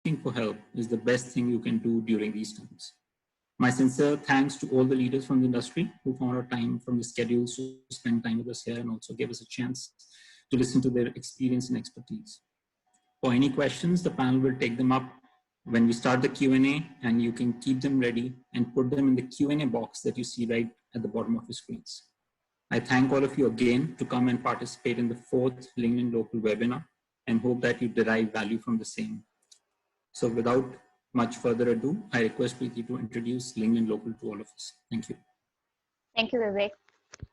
asking for help is the best thing you can do during these times. My sincere thanks to all the leaders from the industry who found our time from the schedules to spend time with us here and also gave us a chance to listen to their experience and expertise. For any questions, the panel will take them up when we start the Q&A, and you can keep them ready and put them in the Q&A box that you see right at the bottom of your screens. I thank all of you again to come and participate in the 4th LinkedIn Local webinar and hope that you derive value from the same. So without much further ado, I request Preeti to introduce LinkedIn Local to all of us. Thank you. Thank you, Vivek.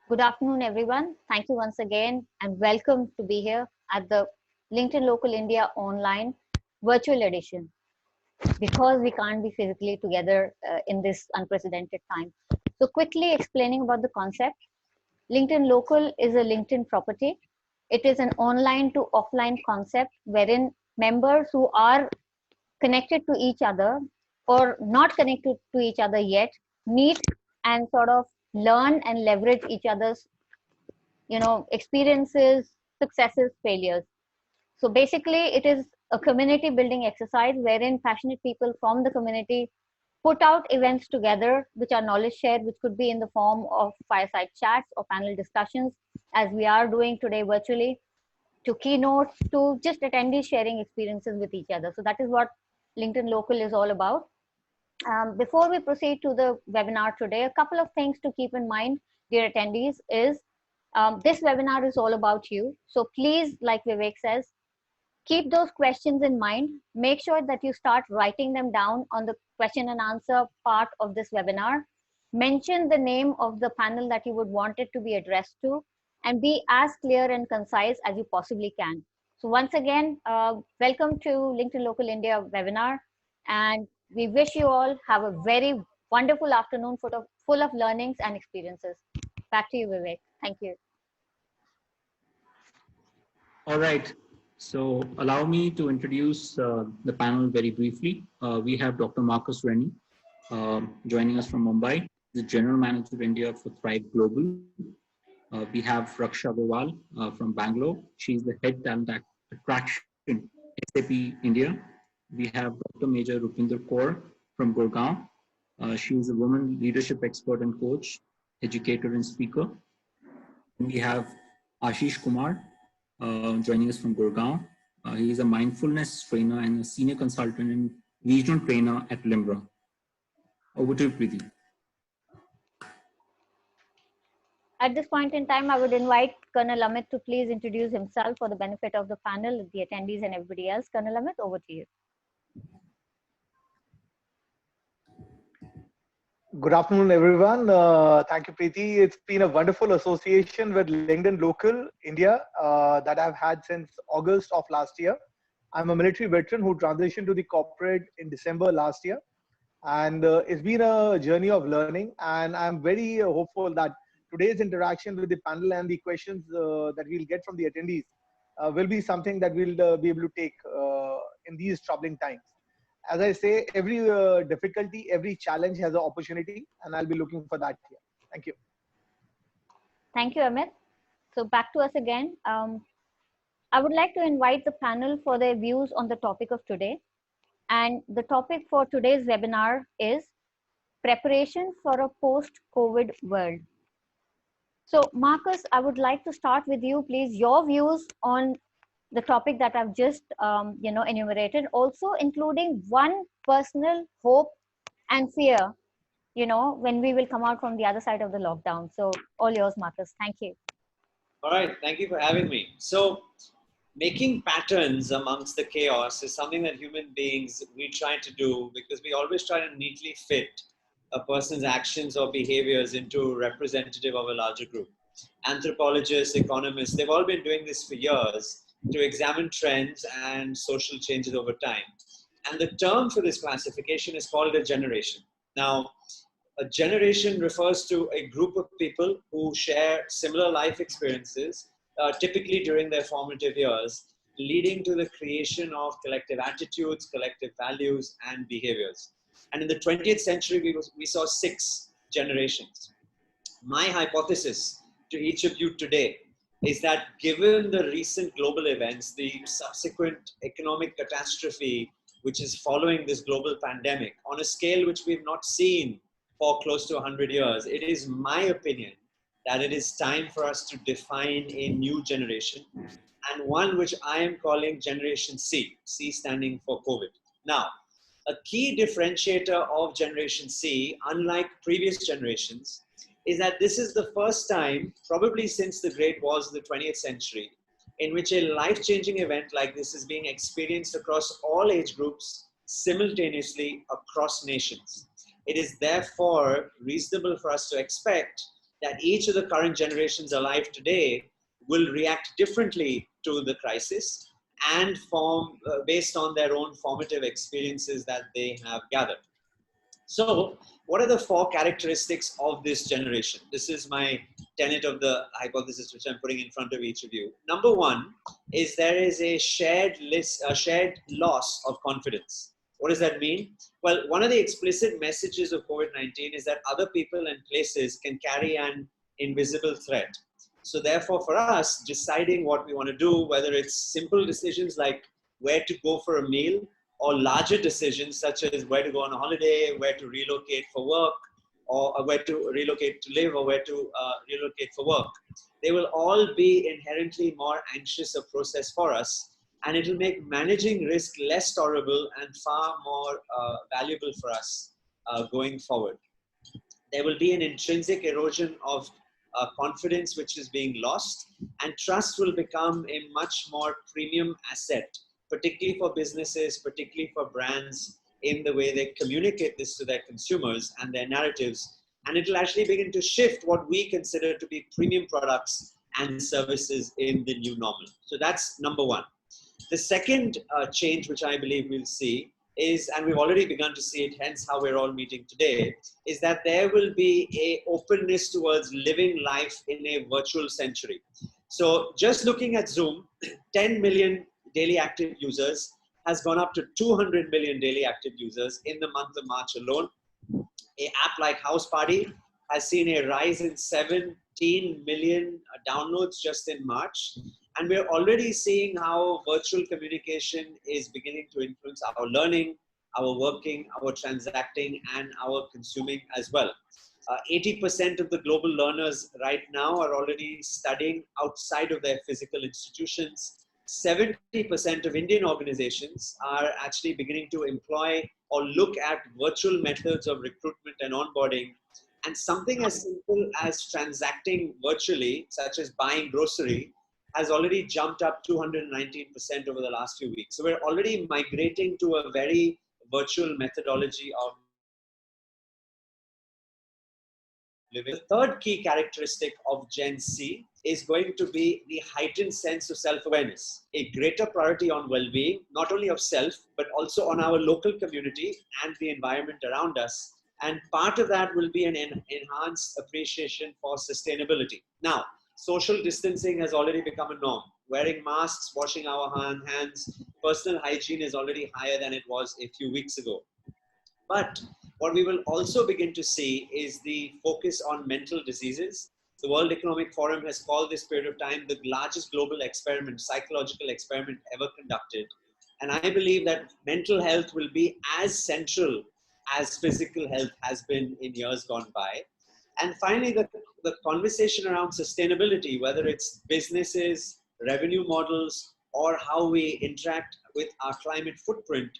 Good afternoon, everyone. Thank you once again and welcome to be here at the LinkedIn Local India online virtual edition, because we can't be physically together in this unprecedented time. So quickly explaining about the concept. LinkedIn Local is a LinkedIn property. It is an online to offline concept wherein members who are connected to each other or not connected to each other yet meet and sort of learn and leverage each other's experiences, successes, failures. So basically it is a community building exercise wherein passionate people from the community put out events together which are knowledge shared, which could be in the form of fireside chats or panel discussions, as we are doing today virtually, to keynotes, to just attendees sharing experiences with each other. So that is what LinkedIn Local is all about. Before we proceed to the webinar today, a couple of things to keep in mind, dear attendees, is this webinar is all about you. So please, like Vivek says, keep those questions in mind. Make sure that you start writing them down on the question and answer part of this webinar. Mention the name of the panel that you would want it to be addressed to, and be as clear and concise as you possibly can. So once again, welcome to LinkedIn Local India webinar, and we wish you all have a very wonderful afternoon full of learnings and experiences. Back to you, Vivek. Thank you. All right. So allow me to introduce the panel very briefly. We have Dr. Marcus Ranney joining us from Mumbai, the General Manager India for Thrive Global. We have Raksha Agrawal from Bangalore. She's the Head Talent Attraction SAP India. We have Dr. Major Rupinder Kaur from Gurgaon. She is a woman leadership expert and coach, educator and speaker. And we have Ashish Kumar joining us from Gurgaon. He is a mindfulness trainer and a senior consultant and regional trainer at LIMRA. Over to you, Preeti. At this point in time, I would invite Colonel Amit to please introduce himself for the benefit of the panel, the attendees, and everybody else. Colonel Amit, over to you. Good afternoon, everyone. Thank you, Preeti. It's been a wonderful association with LinkedIn Local India that I've had since August of last year. I'm a military veteran who transitioned to the corporate in December last year. And it's been a journey of learning. And I'm very hopeful that today's interaction with the panel and the questions that we'll get from the attendees will be something that we'll be able to take in these troubling times. As I say, every difficulty, every challenge has an opportunity, and I'll be looking for that here. Thank you. Thank you, Amit. So back to us again. I would like to invite the panel for their views on the topic of today. And the topic for today's webinar is preparation for a post-COVID world. So Marcus, I would like to start with you, please, your views on the topic that I've just enumerated, also including one personal hope and fear, when we will come out from the other side of the lockdown. So all yours, Marcus. Thank you. All right. Thank you for having me. So making patterns amongst the chaos is something that human beings, we try to do because we always try to neatly fit a person's actions or behaviors into representative of a larger group. Anthropologists, economists, they've all been doing this for years to examine trends and social changes over time. And the term for this classification is called a generation. Now, a generation refers to a group of people who share similar life experiences, typically during their formative years, leading to the creation of collective attitudes, collective values, and behaviors. And in the 20th century, we saw 6 generations. My hypothesis to each of you today is that given the recent global events, the subsequent economic catastrophe which is following this global pandemic on a scale which we've not seen for close to 100 years, it is my opinion that it is time for us to define a new generation, and one which I am calling Generation C, C standing for COVID. Now, a key differentiator of Generation C, unlike previous generations, is that this is the first time, probably since the Great Wars of the 20th century, in which a life-changing event like this is being experienced across all age groups simultaneously across nations. It is therefore reasonable for us to expect that each of the current generations alive today will react differently to the crisis and form based on their own formative experiences that they have gathered. So, what are the 4 characteristics of this generation? This is my tenet of the hypothesis which I'm putting in front of each of you. Number 1 is there is a shared loss of confidence. What does that mean? Well, one of the explicit messages of COVID-19 is that other people and places can carry an invisible threat. So therefore, for us, deciding what we want to do, whether it's simple decisions like where to go for a meal, or larger decisions such as where to go on a holiday, where to relocate for work, or where to relocate to live, or where to relocate for work, they will all be inherently more anxious a process for us, and it will make managing risk less tolerable and far more valuable for us going forward. There will be an intrinsic erosion of confidence which is being lost, and trust will become a much more premium asset, particularly for businesses, particularly for brands, in the way they communicate this to their consumers and their narratives. And it will actually begin to shift what we consider to be premium products and services in the new normal. So that's number 1. The second change which I believe we'll see is, and we've already begun to see it, hence how we're all meeting today, is that there will be a openness towards living life in a virtual century. So just looking at Zoom, 10 million daily active users has gone up to 200 million daily active users in the month of March alone. An app like House Party has seen a rise in 17 million downloads just in March. And we're already seeing how virtual communication is beginning to influence our learning, our working, our transacting, and our consuming as well. 80% of the global learners right now are already studying outside of their physical institutions. 70% of Indian organizations are actually beginning to employ or look at virtual methods of recruitment and onboarding. And something as simple as transacting virtually, such as buying grocery, has already jumped up 219% over the last few weeks. So we're already migrating to a very virtual methodology of living. The third key characteristic of Gen Z is going to be the heightened sense of self-awareness, a greater priority on well-being, not only of self, but also on our local community and the environment around us. And part of that will be an enhanced appreciation for sustainability. Now, social distancing has already become a norm. Wearing masks, washing our hands, personal hygiene is already higher than it was a few weeks ago. But what we will also begin to see is the focus on mental diseases. The World Economic Forum has called this period of time the largest global experiment, psychological experiment ever conducted. And I believe that mental health will be as central as physical health has been in years gone by. And finally, the conversation around sustainability, whether it's businesses, revenue models, or how we interact with our climate footprint,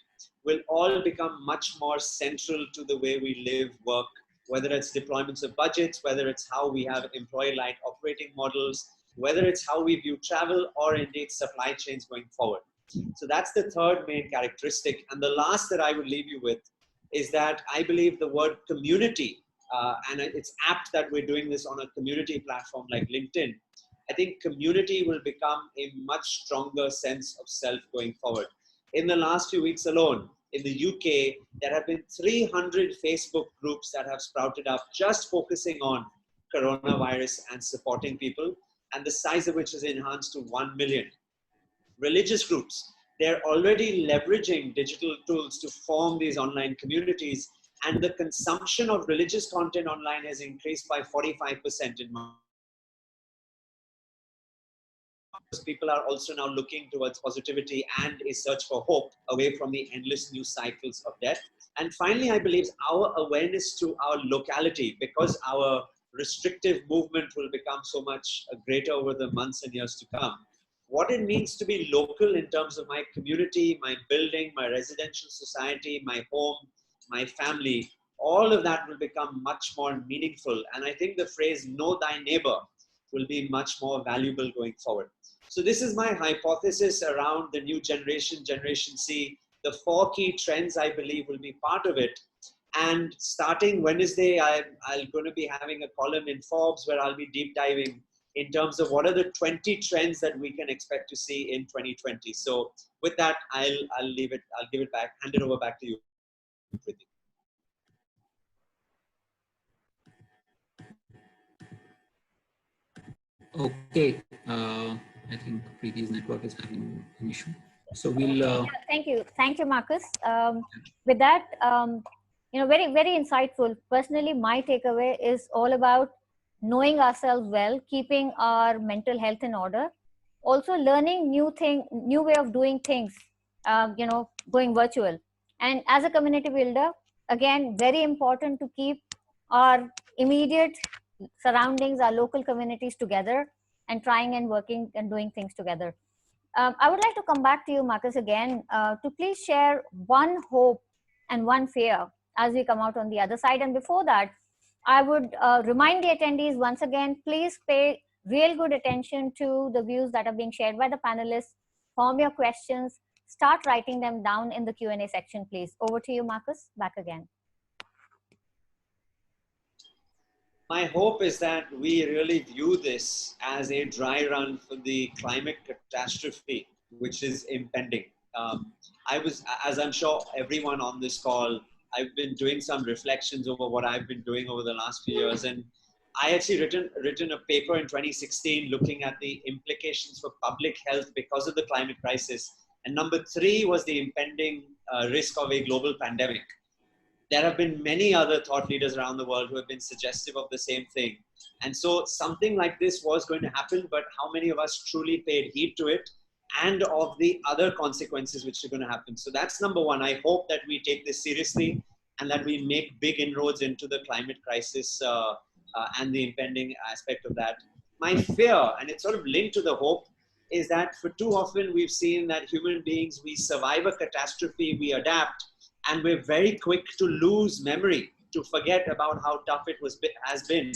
will all become much more central to the way we live, work, whether it's deployments of budgets, whether it's how we have employee-led operating models, whether it's how we view travel or indeed supply chains going forward. So that's the third main characteristic. And the last that I would leave you with is that I believe the word community, and it's apt that we're doing this on a community platform like LinkedIn. I think community will become a much stronger sense of self going forward. In the last few weeks alone, in the UK, there have been 300 Facebook groups that have sprouted up just focusing on coronavirus and supporting people, and the size of which is enhanced to 1 million. Religious groups, they're already leveraging digital tools to form these online communities, and the consumption of religious content online has increased by 45% in March. people are also now looking towards positivity and a search for hope away from the endless news cycles of death. And finally, I believe our awareness to our locality, because our restrictive movement will become so much greater over the months and years to come. What it means to be local in terms of my community, my building, my residential society, my home, my family, all of that will become much more meaningful. And I think the phrase "know thy neighbor" will be much more valuable going forward. So this is my hypothesis around the new generation, Generation C. The 4 key trends, I believe, will be part of it. And starting Wednesday, I'm going to be having a column in Forbes where I'll be deep diving in terms of what are the 20 trends that we can expect to see in 2020. So with that, I'll leave it. I'll give it back, hand it over back to you, Priti. Okay, I think Preeti's network is having an issue. So we'll. Yeah, thank you, Marcus. With that, very, very insightful. Personally, my takeaway is all about knowing ourselves well, keeping our mental health in order, also learning new way of doing things, going virtual. And as a community builder, again, very important to keep our immediate surroundings, our local communities together, and trying and working and doing things together. I would like to come back to you, Marcus, again, to please share one hope and one fear as we come out on the other side. And before that, I would remind the attendees once again, please pay real good attention to the views that are being shared by the panelists. Form your questions. Start writing them down in the Q&A section, please. Over to you, Marcus. Back again. My hope is that we really view this as a dry run for the climate catastrophe, which is impending. As I'm sure everyone on this call, I've been doing some reflections over what I've been doing over the last few years. And I actually written a paper in 2016 looking at the implications for public health because of the climate crisis. And number 3 was the impending risk of a global pandemic. There have been many other thought leaders around the world who have been suggestive of the same thing. And so something like this was going to happen, but how many of us truly paid heed to it and of the other consequences which are going to happen? So that's number 1. I hope that we take this seriously and that we make big inroads into the climate crisis and the impending aspect of that. My fear, and it's sort of linked to the hope, is that for too often we've seen that human beings, we survive a catastrophe, we adapt, and we're very quick to lose memory, to forget about how tough it has been.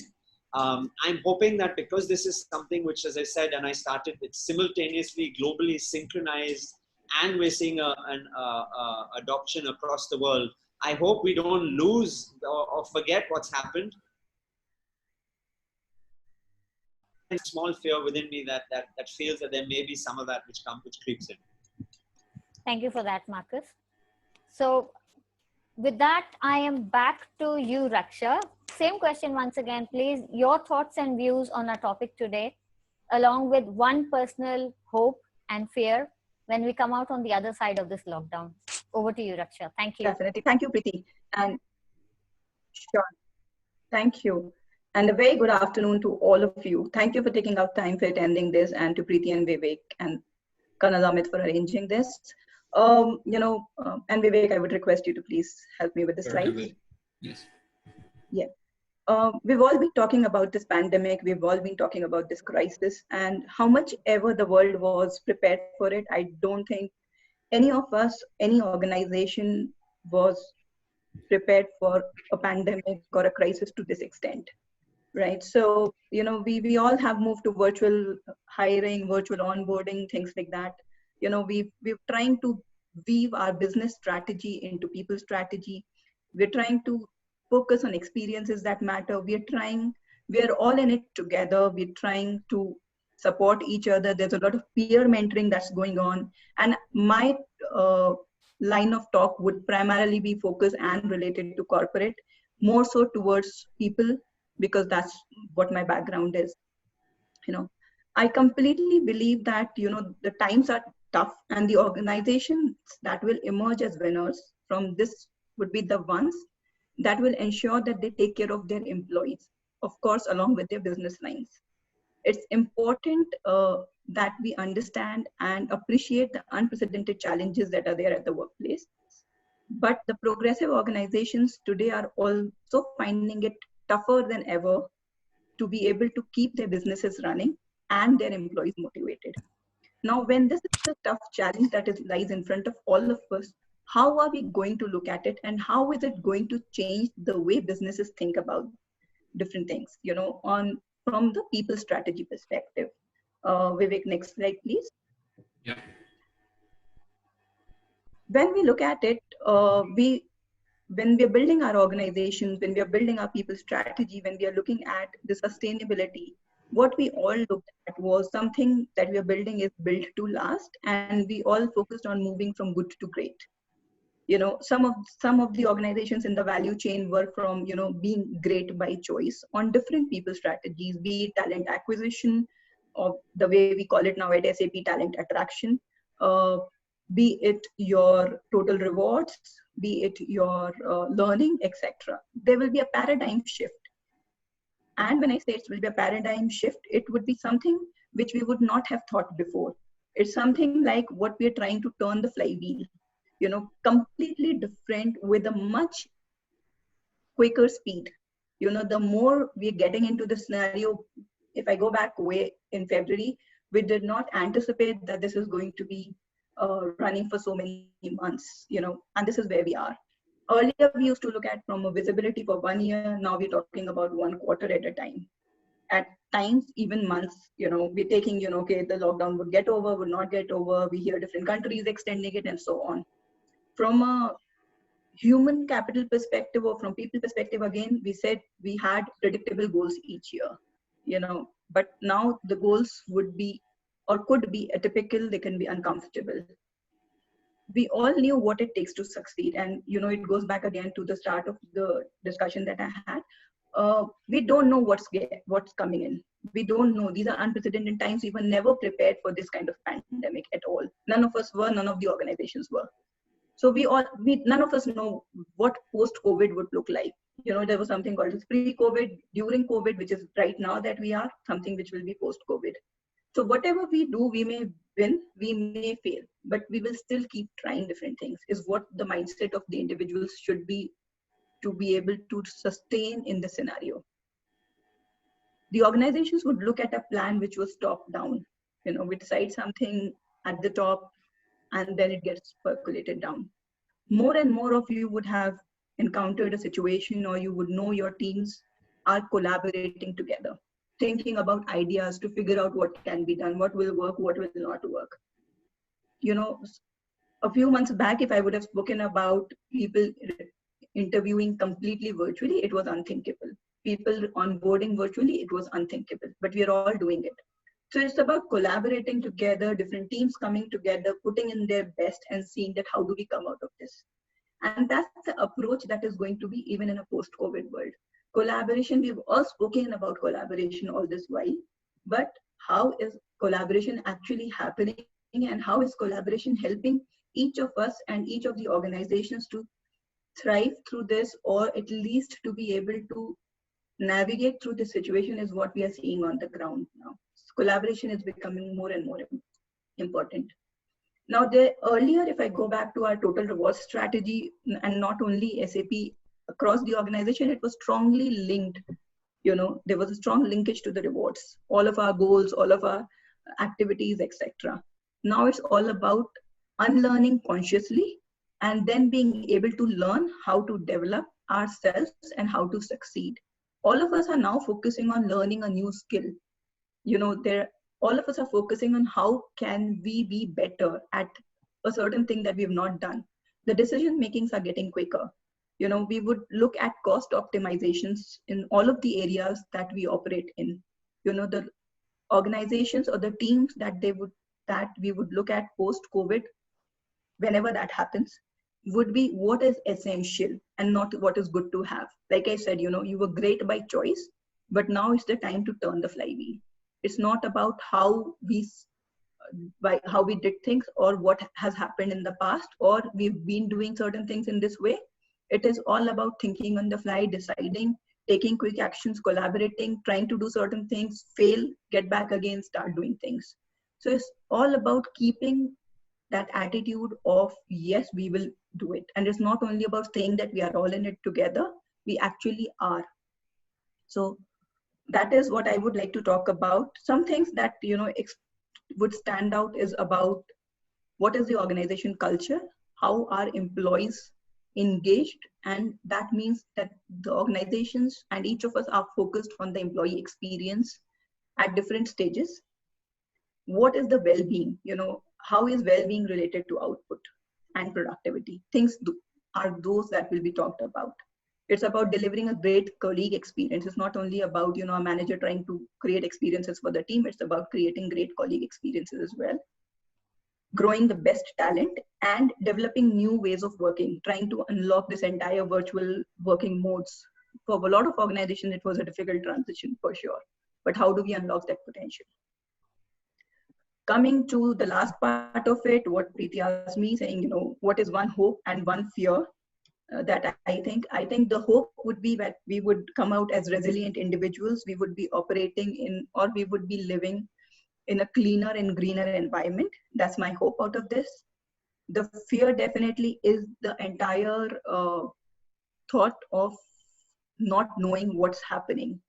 I'm hoping that because this is something which, as I said, and I started, it's simultaneously globally synchronized, and we're seeing an adoption across the world. I hope we don't lose or forget what's happened. A small fear within me that feels that there may be some of that which creeps in. Thank you for that, Marcus. So with that, I am back to you, Raksha. Same question once again, please. Your thoughts and views on our topic today, along with one personal hope and fear when we come out on the other side of this lockdown. Over to you, Raksha. Thank you. Definitely. Thank you, Preeti. And sure. Thank you. And a very good afternoon to all of you. Thank you for taking out time for attending this, and to Preeti and Vivek and Kanal for arranging this. And Vivek, I would request you to please help me with the slides. Yes. Yeah. We've all been talking about this pandemic. We've all been talking about this crisis, and how much ever the world was prepared for it. I don't think any of us, any organization was prepared for a pandemic or a crisis to this extent. Right. So, we all have moved to virtual hiring, virtual onboarding, things like that. We're trying to weave our business strategy into people's strategy. We're trying to focus on experiences that matter. We're all in it together. We're trying to support each other. There's a lot of peer mentoring that's going on. And my line of talk would primarily be focused and related to corporate, more so towards people, because that's what my background is. I completely believe that, the times are tough, and the organizations that will emerge as winners from this would be the ones that will ensure that they take care of their employees, of course, along with their business lines. It's important that we understand and appreciate the unprecedented challenges that are there at the workplace. But the progressive organizations today are also finding it tougher than ever to be able to keep their businesses running and their employees motivated. Now, when this is a tough challenge that lies in front of all of us, how are we going to look at it, and how is it going to change the way businesses think about different things, on from the people strategy perspective? Vivek, next slide, please. Yeah. When we look at it, when we are building our organizations, when we are building our people strategy, when we are looking at the sustainability, what we all looked at was something that we are building is built to last, and we all focused on moving from good to great. Some of the organizations in the value chain were from being great by choice on different people strategies, be it talent acquisition, or the way we call it now at SAP, talent attraction, uh, be it your total rewards, be it your learning, etc. There will be a paradigm shift. And when I say it will be a paradigm shift, it would be something which we would not have thought before. It's something like what we are trying to turn the flywheel, completely different with a much quicker speed. The more we're getting into the scenario, if I go back way in February, we did not anticipate that this is going to be running for so many months, and this is where we are. Earlier, we used to look at from a visibility for 1 year. Now we're talking about 1 quarter at a time. At times, even months, we're taking, okay, the lockdown would get over, would not get over. We hear different countries extending it and so on. From a human capital perspective or from people perspective, again, we said we had predictable goals each year, but now the goals would be or could be atypical, they can be uncomfortable. We all knew what it takes to succeed. And, it goes back again to the start of the discussion that I had. We don't know what's coming in. We don't know. These are unprecedented times. We were never prepared for this kind of pandemic at all. None of us were, none of the organizations were. So none of us know what post-COVID would look like. There was something called pre-COVID, during COVID, which is right now that we are, something which will be post-COVID. So whatever we do, we may win, we may fail, but we will still keep trying different things, is what the mindset of the individuals should be to be able to sustain in the scenario. The organizations would look at a plan which was top down. We decide something at the top and then it gets percolated down. More and more of you would have encountered a situation, or you would know your teams are collaborating together, thinking about ideas to figure out what can be done, what will work, what will not work. A few months back, if I would have spoken about people interviewing completely virtually, it was unthinkable. People onboarding virtually, it was unthinkable, but we are all doing it. So it's about collaborating together, different teams coming together, putting in their best and seeing that how do we come out of this. And that's the approach that is going to be even in a post-COVID world. Collaboration, we've all spoken about collaboration all this while, but how is collaboration actually happening, and how is collaboration helping each of us and each of the organizations to thrive through this, or at least to be able to navigate through the situation, is what we are seeing on the ground now. Collaboration is becoming more and more important. Now, earlier, if I go back to our total reward strategy, and not only SAP, across the organization, it was strongly linked. There was a strong linkage to the rewards, all of our goals, all of our activities, etc. Now it's all about unlearning consciously and then being able to learn how to develop ourselves and how to succeed. All of us are now focusing on learning a new skill. All of us are focusing on how can we be better at a certain thing that we have not done. The decision makings are getting quicker. We would look at cost optimizations in all of the areas that we operate in. The organizations or the teams that we would look at post-COVID, whenever that happens, would be what is essential and not what is good to have. Like I said, you were great by choice, but now it's the time to turn the flywheel. It's not about how we did things or what has happened in the past, or we've been doing certain things in this way. It is all about thinking on the fly, deciding, taking quick actions, collaborating, trying to do certain things, fail, get back again, start doing things. So it's all about keeping that attitude of, yes, we will do it. And it's not only about saying that we are all in it together, we actually are. So that is what I would like to talk about. Some things that, would stand out is about what is the organization culture, how are employees engaged, and that means that the organizations and each of us are focused on the employee experience at different stages. What is the well-being? How is well-being related to output and productivity? Things are those that will be talked about. It's about delivering a great colleague experience. It's not only about a manager trying to create experiences for the team. It's about creating great colleague experiences as well. Growing the best talent and developing new ways of working, trying to unlock this entire virtual working modes. For a lot of organizations, it was a difficult transition for sure. But how do we unlock that potential? Coming to the last part of it, what Preeti asked me, saying, what is one hope and one fear that I think the hope would be that we would come out as resilient individuals. We would be operating in, or we would be living in a cleaner and greener environment. That's my hope out of this. The fear definitely is the entire thought of not knowing what's happening.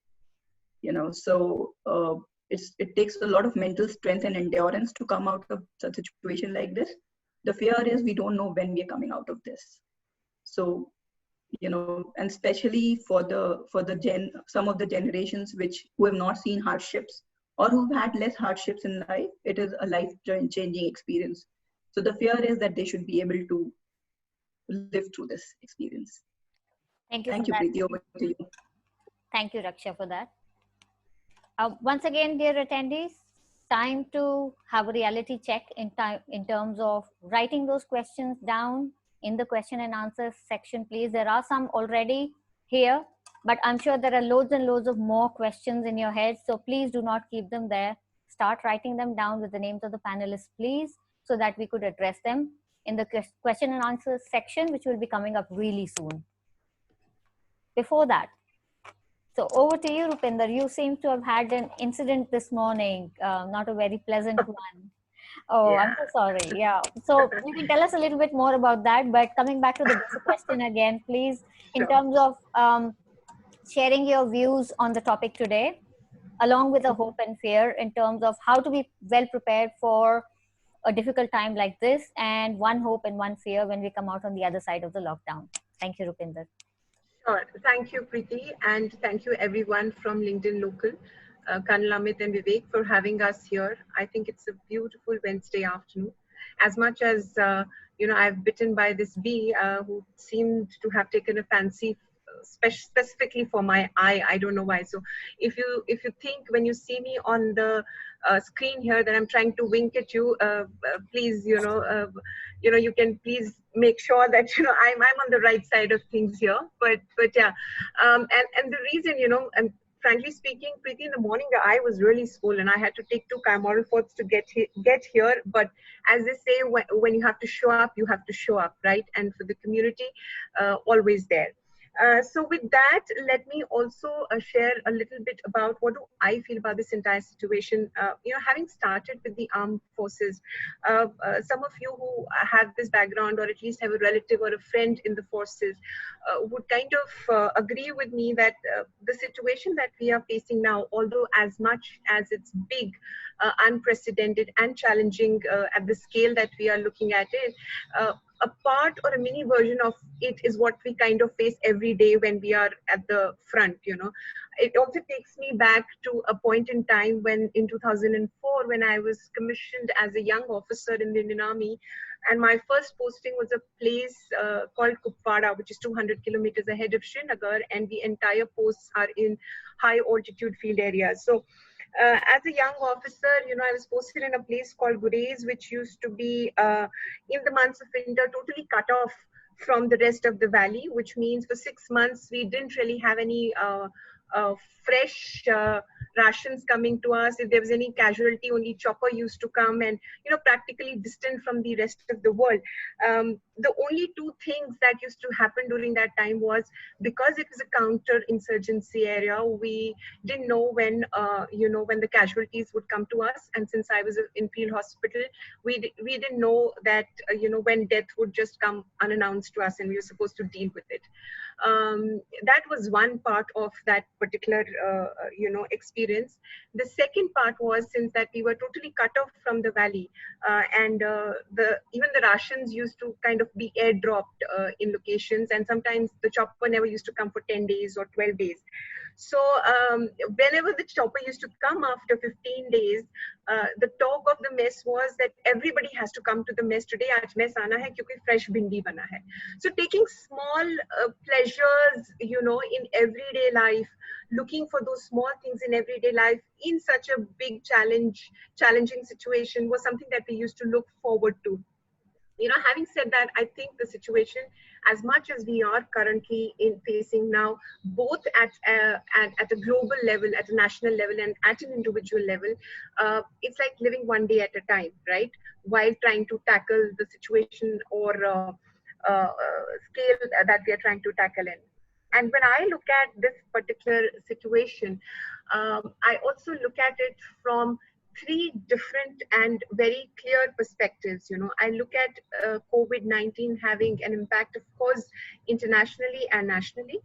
So it takes a lot of mental strength and endurance to come out of a situation like this. The fear is we don't know when we're coming out of this. So, and especially for some of the generations who have not seen hardships or who've had less hardships in life, it is a life-changing experience. So the fear is that they should be able to live through this experience. Thank you. Thank you, Preeti. Over to you. Thank you, Raksha, for that. Once again, dear attendees, time to have a reality check in terms of writing those questions down in the question and answer section, please. There are some already here, but I'm sure there are loads and loads of more questions in your head. So please do not keep them there. Start writing them down with the names of the panelists, please, so that we could address them in the question and answer section, which will be coming up really soon. Before that, so over to you, Rupinder. You seem to have had an incident this morning, not a very pleasant one. Oh, yeah. I'm so sorry. Yeah. So you can tell us a little bit more about that. But coming back to the basic question again, please, in terms of sharing your views on the topic today, along with the hope and fear in terms of how to be well prepared for a difficult time like this, and one hope and one fear when we come out on the other side of the lockdown. Thank you, Rupinder. Sure. Thank you, Preeti, and thank you everyone from LinkedIn Local, Kanal, Amit and Vivek, for having us here. I think it's a beautiful Wednesday afternoon. As much as, I've bitten by this bee who seemed to have taken a fancy specifically for my eye. I don't know why. So if you think when you see me on the screen here that I'm trying to wink at you, please, you can please make sure that I'm on the right side of things here. But yeah, and the reason, and frankly speaking, Preeti, in the morning the eye was really swollen. I had to take 2 Camoral forts to get here. But as they say, when you have to show up, you have to show up, right? And for the community, always there. So with that, let me also share a little bit about what do I feel about this entire situation. Having started with the armed forces, some of you who have this background or at least have a relative or a friend in the forces would kind of agree with me that the situation that we are facing now, although as much as it's big, unprecedented and challenging at the scale that we are looking at it, a part or a mini version of it is what we kind of face every day when we are at the front. It also takes me back to a point in time when in 2004, when I was commissioned as a young officer in the Indian Army, and my first posting was a place called Kupwara, which is 200 kilometers ahead of Srinagar, and the entire posts are in high altitude field areas. So as a young officer, I was posted in a place called Gurez, which used to be in the months of winter totally cut off from the rest of the valley, which means for 6 months we didn't really have any fresh rations coming to us. If there was any casualty, only chopper used to come, and practically distant from the rest of the world. the only two things that used to happen during that time was, because it was a counter-insurgency area, we didn't know when, when the casualties would come to us. And since I was in field hospital, we didn't know that, when death would just come unannounced to us, and we were supposed to deal with it. That was one part of that particular, experience. The second part was, since that we were totally cut off from the valley, and even the rations used to kind of be airdropped in locations, and sometimes the chopper never used to come for 10 days or 12 days. So whenever the chopper used to come after 15 days, the talk of the mess was that everybody has to come to the mess today. Aaj mess aana hai kyunki fresh bhindi bana hai. So taking small pleasures, in everyday life, looking for those small things in everyday life in such a big challenging situation was something that we used to look forward to. Having said that, I think the situation, as much as we are currently facing now, both at a global level, at a national level, and at an individual level, it's like living one day at a time, right? While trying to tackle the situation or scale that we are trying to tackle in. And when I look at this particular situation, I also look at it from three different and very clear perspectives. I look at COVID-19 having an impact, of course, internationally and nationally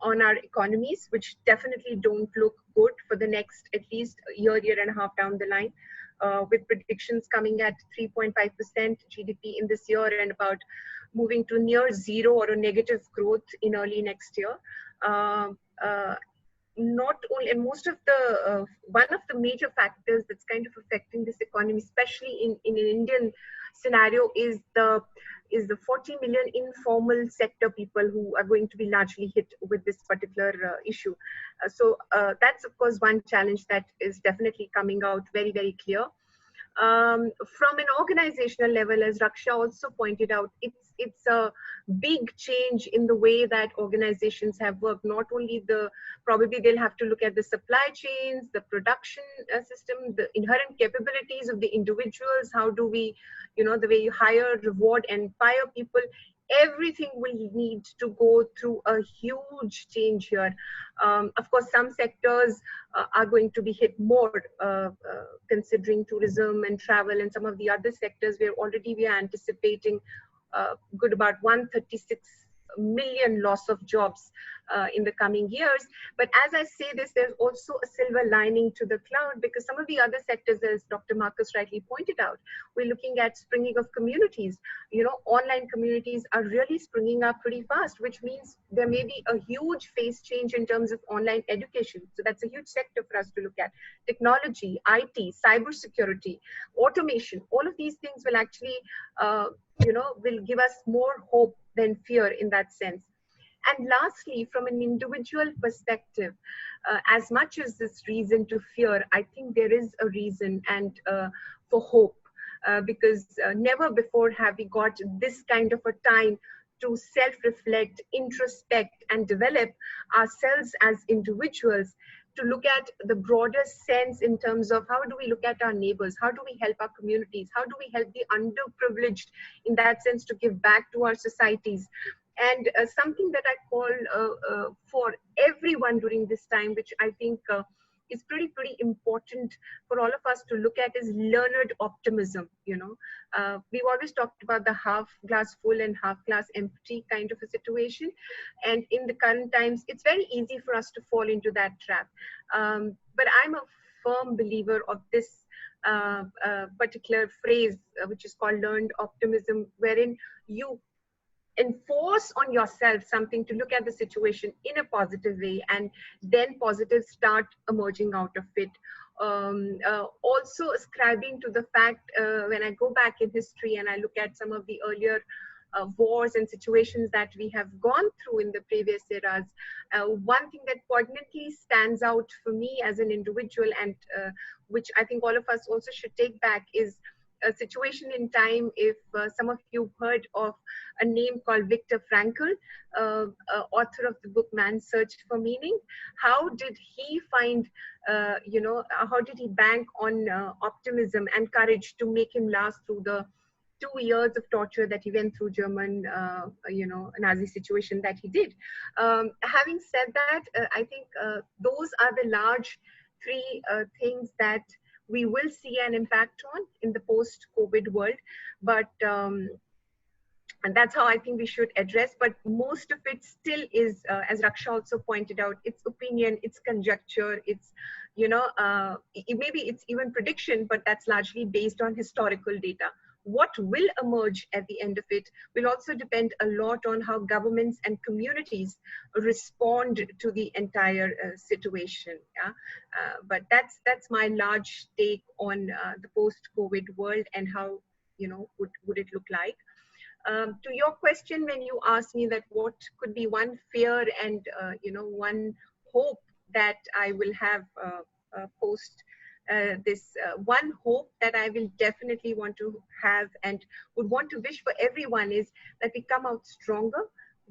on our economies, which definitely don't look good for the next at least year and a half down the line, with predictions coming at 3.5% GDP in this year and about moving to near zero or a negative growth in early next year. Not only, and most of the one of the major factors that's kind of affecting this economy, especially in an Indian scenario, is the 40 million informal sector people who are going to be largely hit with this particular issue. So that's of course one challenge that is definitely coming out very, very clear. From an organizational level, as Raksha also pointed out, it's a big change in the way that organizations have worked. Not only probably they'll have to look at the supply chains, the production system, the inherent capabilities of the individuals. How do we, the way you hire, reward, and fire people, everything will need to go through a huge change here. Of course, some sectors are going to be hit more, considering tourism and travel, and some of the other sectors where already we are anticipating good about 136 million loss of jobs in the coming years. But as I say this, there's also a silver lining to the cloud, because some of the other sectors, as Dr. Marcus rightly pointed out, we're looking at springing of communities. Online communities are really springing up pretty fast, which means there may be a huge phase change in terms of online education. So that's a huge sector for us to look at. Technology, IT, cybersecurity, automation, all of these things will actually, will give us more hope than fear in that sense. And lastly, from an individual perspective, as much as this reason to fear, I think there is a reason and for hope, because never before have we got this kind of a time to self-reflect, introspect, and develop ourselves as individuals, to look at the broader sense in terms of how do we look at our neighbors, how do we help our communities, how do we help the underprivileged in that sense to give back to our societies. And something that I call for everyone during this time, which I think is pretty important for all of us to look at, is learned optimism. We've always talked about the half glass full and half glass empty kind of a situation, and in the current times it's very easy for us to fall into that trap. But I'm a firm believer of this particular phrase, which is called learned optimism, wherein you enforce on yourself something to look at the situation in a positive way, and then positives start emerging out of it. Also ascribing to the fact, when I go back in history and I look at some of the earlier wars and situations that we have gone through in the previous eras, one thing that poignantly stands out for me as an individual, and which I think all of us also should take back, is a situation in time. If some of you heard of a name called Viktor Frankl, author of the book Man's Search for Meaning, how did he find, how did he bank on optimism and courage to make him last through 2 years of torture that he went through, German, Nazi situation that he did. Having said that, I think those are the large three things that we will see an impact on in the post-COVID world. But and that's how I think we should address. But most of it still is, as Raksha also pointed out, it's opinion, it's conjecture, it's, maybe it's even prediction, but that's largely based on historical data. What will emerge at the end of it will also depend a lot on how governments and communities respond to the entire situation. Yeah? But that's my large take on the post-COVID world and how, would it look like. To your question, when you asked me that what could be one fear and one hope that I will have post this, one hope that I will definitely want to have and would want to wish for everyone is that we come out stronger,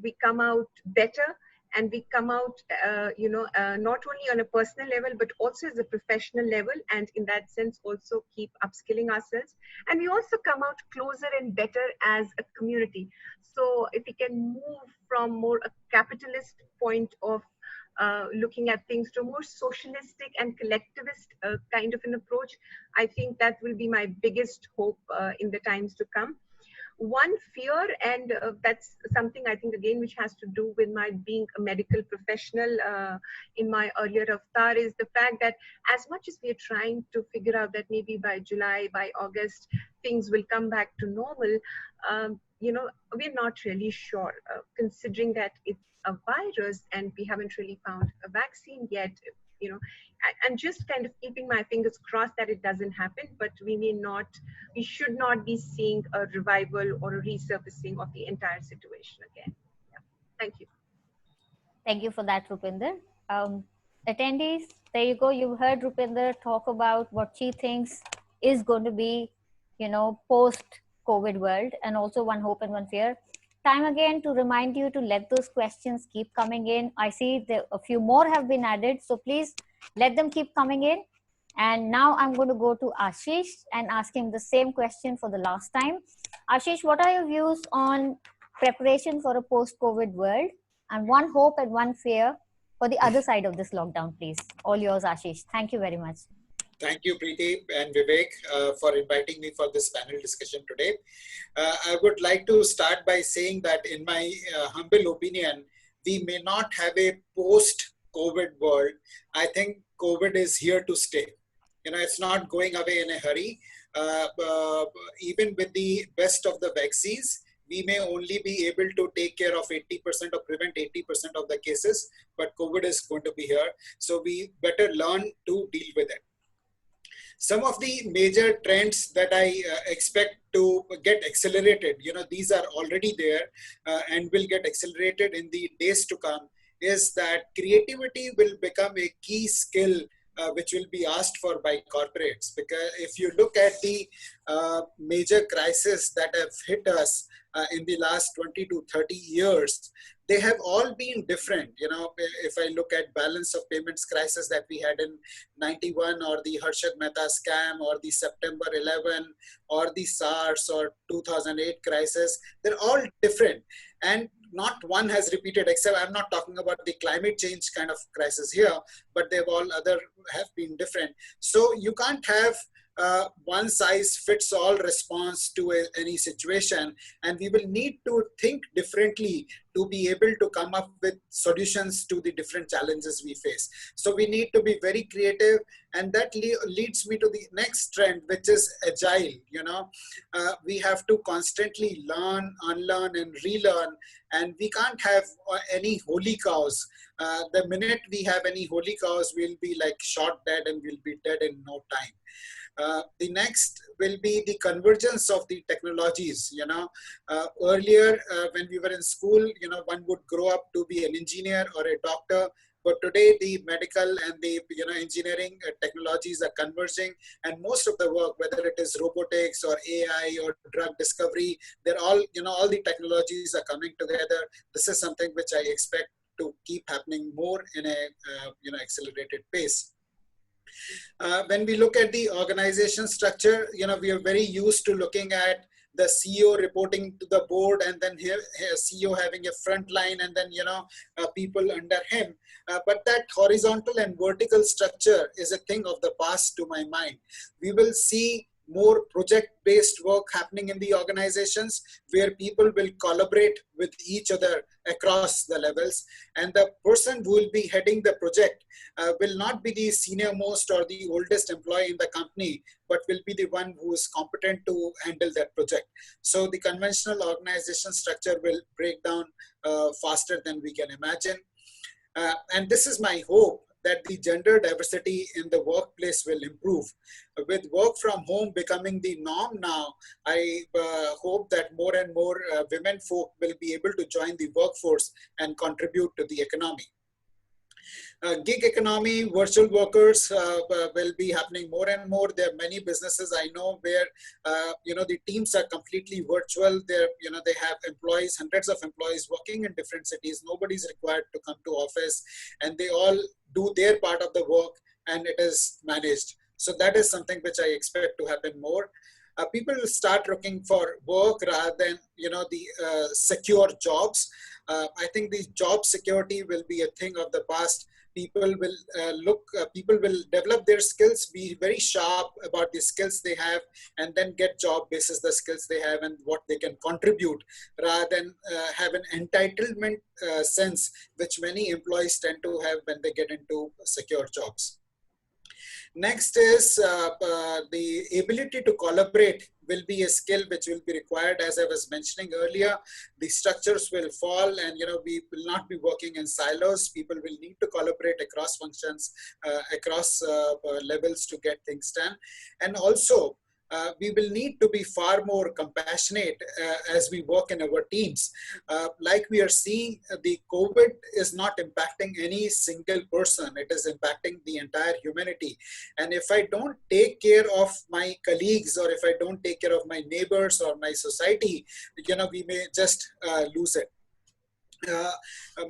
we come out better, and we come out, not only on a personal level, but also as a professional level. And in that sense, also keep upskilling ourselves. And we also come out closer and better as a community. So if we can move from more a capitalist point of looking at things to a more socialistic and collectivist kind of an approach, I think that will be my biggest hope in the times to come. One fear, and that's something I think again which has to do with my being a medical professional in my earlier avatar, is the fact that as much as we are trying to figure out that maybe by July, by August, things will come back to normal, we're not really sure, considering that it's a virus and we haven't really found a vaccine yet. I'm just kind of keeping my fingers crossed that it doesn't happen, but we should not be seeing a revival or a resurfacing of the entire situation again. Yeah. Thank you. Thank you for that, Rupinder. Attendees, there you go. You heard Rupinder talk about what she thinks is going to be, post-COVID world, and also one hope and one fear. Time again to remind you to let those questions keep coming in. I see a few more have been added, so please let them keep coming in. And now I'm going to go to Ashish and ask him the same question for the last time. Ashish, what are your views on preparation for a post-COVID world, and one hope and one fear for the other side of this lockdown, please? All yours, Ashish. Thank you very much. Thank you, Preeti and Vivek, for inviting me for this panel discussion today. I would like to start by saying that in my humble opinion, we may not have a post-COVID world. I think COVID is here to stay. It's not going away in a hurry. Even with the best of the vaccines, we may only be able to take care of 80% or prevent 80% of the cases, but COVID is going to be here. So we better learn to deal with it. Some of the major trends that I expect to get accelerated, these are already there and will get accelerated in the days to come, is that creativity will become a key skill which will be asked for by corporates. Because if you look at the major crises that have hit us in the last 20 to 30 years, they have all been different. If I look at balance of payments crisis that we had in 91, or the Harshad Mehta scam, or the September 11, or the SARS or 2008 crisis, they're all different. And not one has repeated, except I'm not talking about the climate change kind of crisis here, but they've all other have been different. So you can't have one size fits all response to any situation, and we will need to think differently to be able to come up with solutions to the different challenges we face. So we need to be very creative, and that leads me to the next trend, which is agile. We have to constantly learn, unlearn, and relearn, and we can't have any holy cows. The minute we have any holy cows, we'll be like shot dead, and we'll be dead in no time. The next will be the convergence of the technologies. Earlier when we were in school, one would grow up to be an engineer or a doctor. But today, the medical and the engineering technologies are converging, and most of the work, whether it is robotics or AI or drug discovery, they're all all the technologies are coming together. This is something which I expect to keep happening more in a accelerated pace. When we look at the organization structure, we are very used to looking at the CEO reporting to the board, and then here CEO having a front line, and then people under him. But that horizontal and vertical structure is a thing of the past to my mind. We will see more project-based work happening in the organizations, where people will collaborate with each other across the levels, and the person who will be heading the project will not be the senior most or the oldest employee in the company, but will be the one who is competent to handle that project. So the conventional organization structure will break down faster than we can imagine. And this is my hope, that the gender diversity in the workplace will improve. With work from home becoming the norm now, I hope that more and more women folk will be able to join the workforce and contribute to the economy. Gig economy, virtual workers will be happening more and more. There are many businesses I know where the teams are completely virtual. They have employees, hundreds of employees working in different cities. Nobody's required to come to office, and they all do their part of the work, and it is managed. So that is something which I expect to happen more. People will start looking for work rather than the secure jobs. I think the job security will be a thing of the past. People will develop their skills, be very sharp about the skills they have, and then get job basis the skills they have and what they can contribute, rather than have an entitlement sense, which many employees tend to have when they get into secure jobs. Next is the ability to collaborate will be a skill which will be required. As I was mentioning earlier, the structures will fall, and we will not be working in silos. People will need to collaborate across functions, across levels to get things done. And also, we will need to be far more compassionate as we work in our teams. Like we are seeing, the COVID is not impacting any single person. It is impacting the entire humanity. And if I don't take care of my colleagues, or if I don't take care of my neighbors or my society, we may just lose it.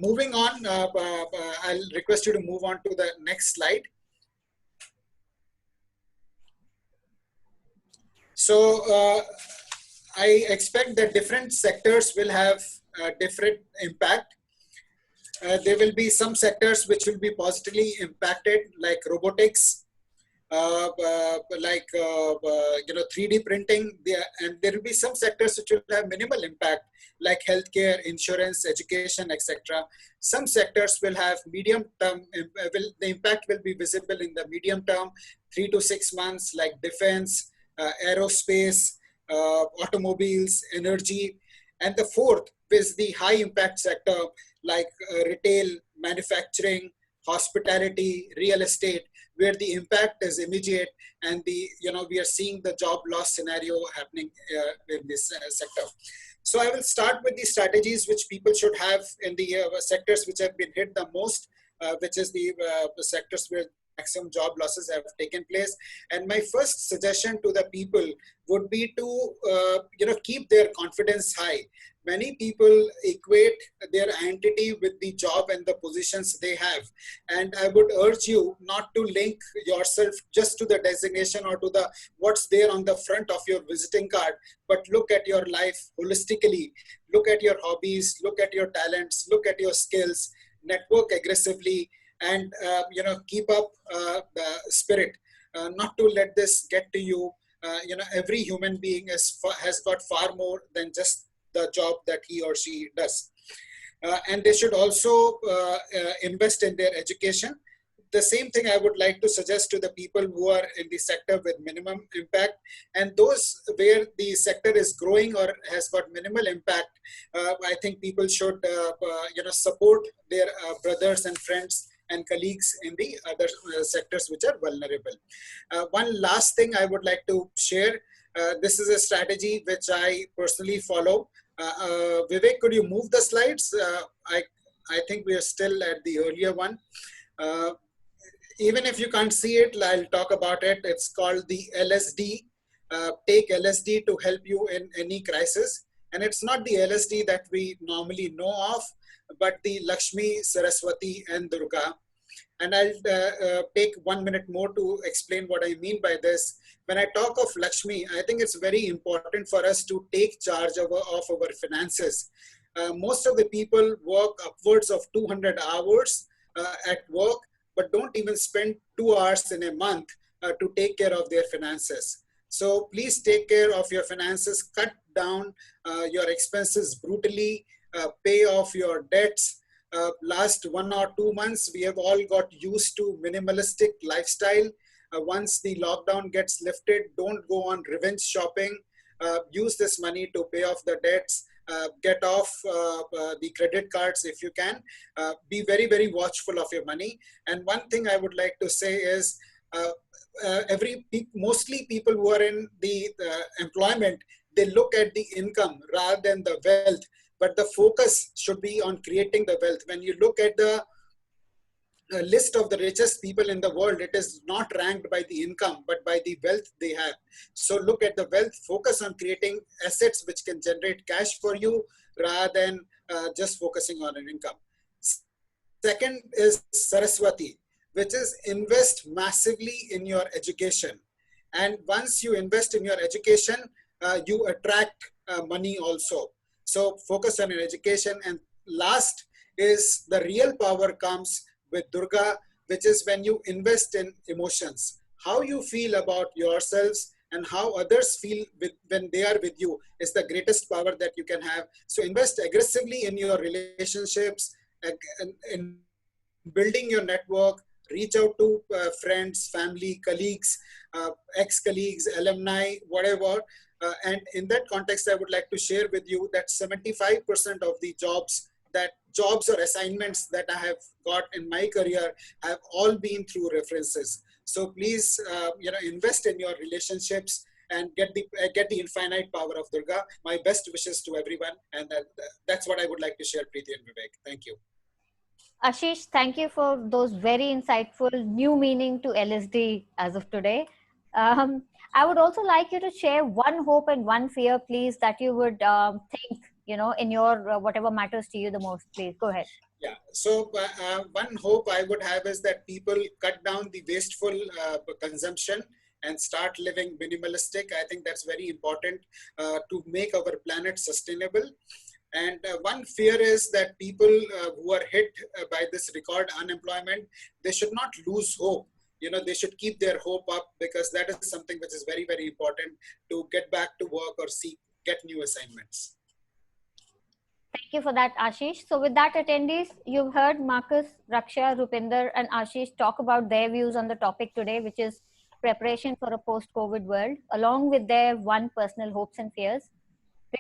Moving on, I'll request you to move on to the next slide. So I expect that different sectors will have different impact. There will be some sectors which will be positively impacted, like robotics, like 3D printing, and there will be some sectors which will have minimal impact, like healthcare, insurance, education, etc. Some sectors will have medium term, the impact will be visible in the medium term, 3 to 6 months, like defense, aerospace, automobiles, energy. And the fourth is the high impact sector, like retail, manufacturing, hospitality, real estate, where the impact is immediate, and we are seeing the job loss scenario happening in this sector. So I will start with the strategies which people should have in the sectors which have been hit the most, which is the sectors where maximum job losses have taken place. And my first suggestion to the people would be to keep their confidence high. Many people equate their identity with the job and the positions they have. And I would urge you not to link yourself just to the designation or to the what's there on the front of your visiting card, but look at your life holistically. Look at your hobbies, look at your talents, look at your skills, network aggressively, and keep up the spirit, not to let this get to you. Every human being has got far more than just the job that he or she does. And they should also invest in their education. The same thing I would like to suggest to the people who are in the sector with minimum impact, and those where the sector is growing or has got minimal impact. I think people should support their brothers and friends and colleagues in the other sectors which are vulnerable. One last thing I would like to share. This is a strategy which I personally follow. Vivek, could you move the slides? I think we are still at the earlier one. Even if you can't see it, I'll talk about it. It's called the LSD. Take LSD to help you in any crisis. And it's not the LSD that we normally know of, but the Lakshmi, Saraswati, and Durga. And I'll take 1 minute more to explain what I mean by this. When I talk of Lakshmi, I think it's very important for us to take charge of our finances. Most of the people work upwards of 200 hours at work, but don't even spend 2 hours in a month to take care of their finances. So please take care of your finances, cut down your expenses brutally, pay off your debts. Last 1 or 2 months, we have all got used to minimalistic lifestyle. Once the lockdown gets lifted, don't go on revenge shopping. Use this money to pay off the debts. Get off the credit cards if you can. Be very, very watchful of your money. And one thing I would like to say is, mostly people who are in the employment, they look at the income rather than the wealth. But the focus should be on creating the wealth. When you look at the list of the richest people in the world, it is not ranked by the income, but by the wealth they have. So look at the wealth, focus on creating assets which can generate cash for you rather than just focusing on an income. Second is Saraswati, which is invest massively in your education. And once you invest in your education, you attract money also. So focus on your education. And last is the real power comes with Durga, which is when you invest in emotions. How you feel about yourselves and how others feel when they are with you is the greatest power that you can have. So invest aggressively in your relationships, in building your network, reach out to friends, family, colleagues, ex-colleagues, alumni, whatever. And in that context, I would like to share with you that 75% of the jobs or assignments that I have got in my career have all been through references. So please, invest in your relationships and get the infinite power of Durga. My best wishes to everyone, and that's what I would like to share, Preeti and Vivek. Thank you. Ashish, thank you for those very insightful new meaning to LSD as of today. I would also like you to share one hope and one fear, please, that you would think, in your whatever matters to you the most. Please go ahead. Yeah. So one hope I would have is that people cut down the wasteful consumption and start living minimalistic. I think that's very important to make our planet sustainable. And one fear is that people who are hit by this record unemployment, they should not lose hope. They should keep their hope up, because that is something which is very, very important to get back to work or get new assignments. Thank you for that, Ashish. So with that, attendees, you've heard Marcus, Raksha, Rupinder, and Ashish talk about their views on the topic today, which is preparation for a post-COVID world, along with their one personal hopes and fears.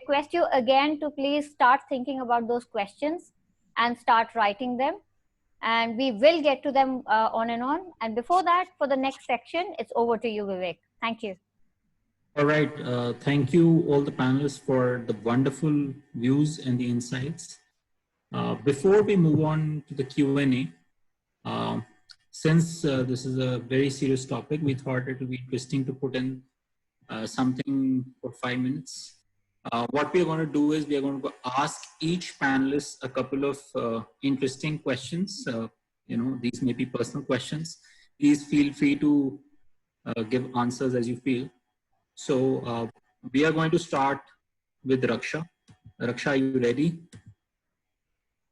Request you again to please start thinking about those questions and start writing them. And we will get to them on and on. And before that, for the next section, it's over to you, Vivek. Thank you. All right. Thank you, all the panelists, for the wonderful views and the insights. Before we move on to the Q&A, since this is a very serious topic, we thought it would be interesting to put in something for 5 minutes. What we are going to do is we are going to ask each panelist a couple of interesting questions. These may be personal questions. Please feel free to give answers as you feel. So we are going to start with Raksha. Raksha, are you ready?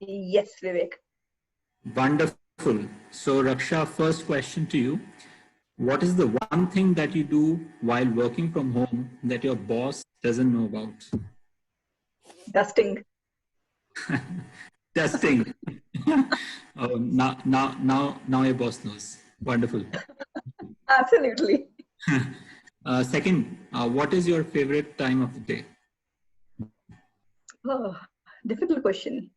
Yes, Vivek. Wonderful. So Raksha, first question to you. What is the one thing that you do while working from home that your boss doesn't know about? Dusting. Dusting. Oh, now your boss knows. Wonderful. Absolutely. Second, what is your favorite time of the day? Oh, difficult question.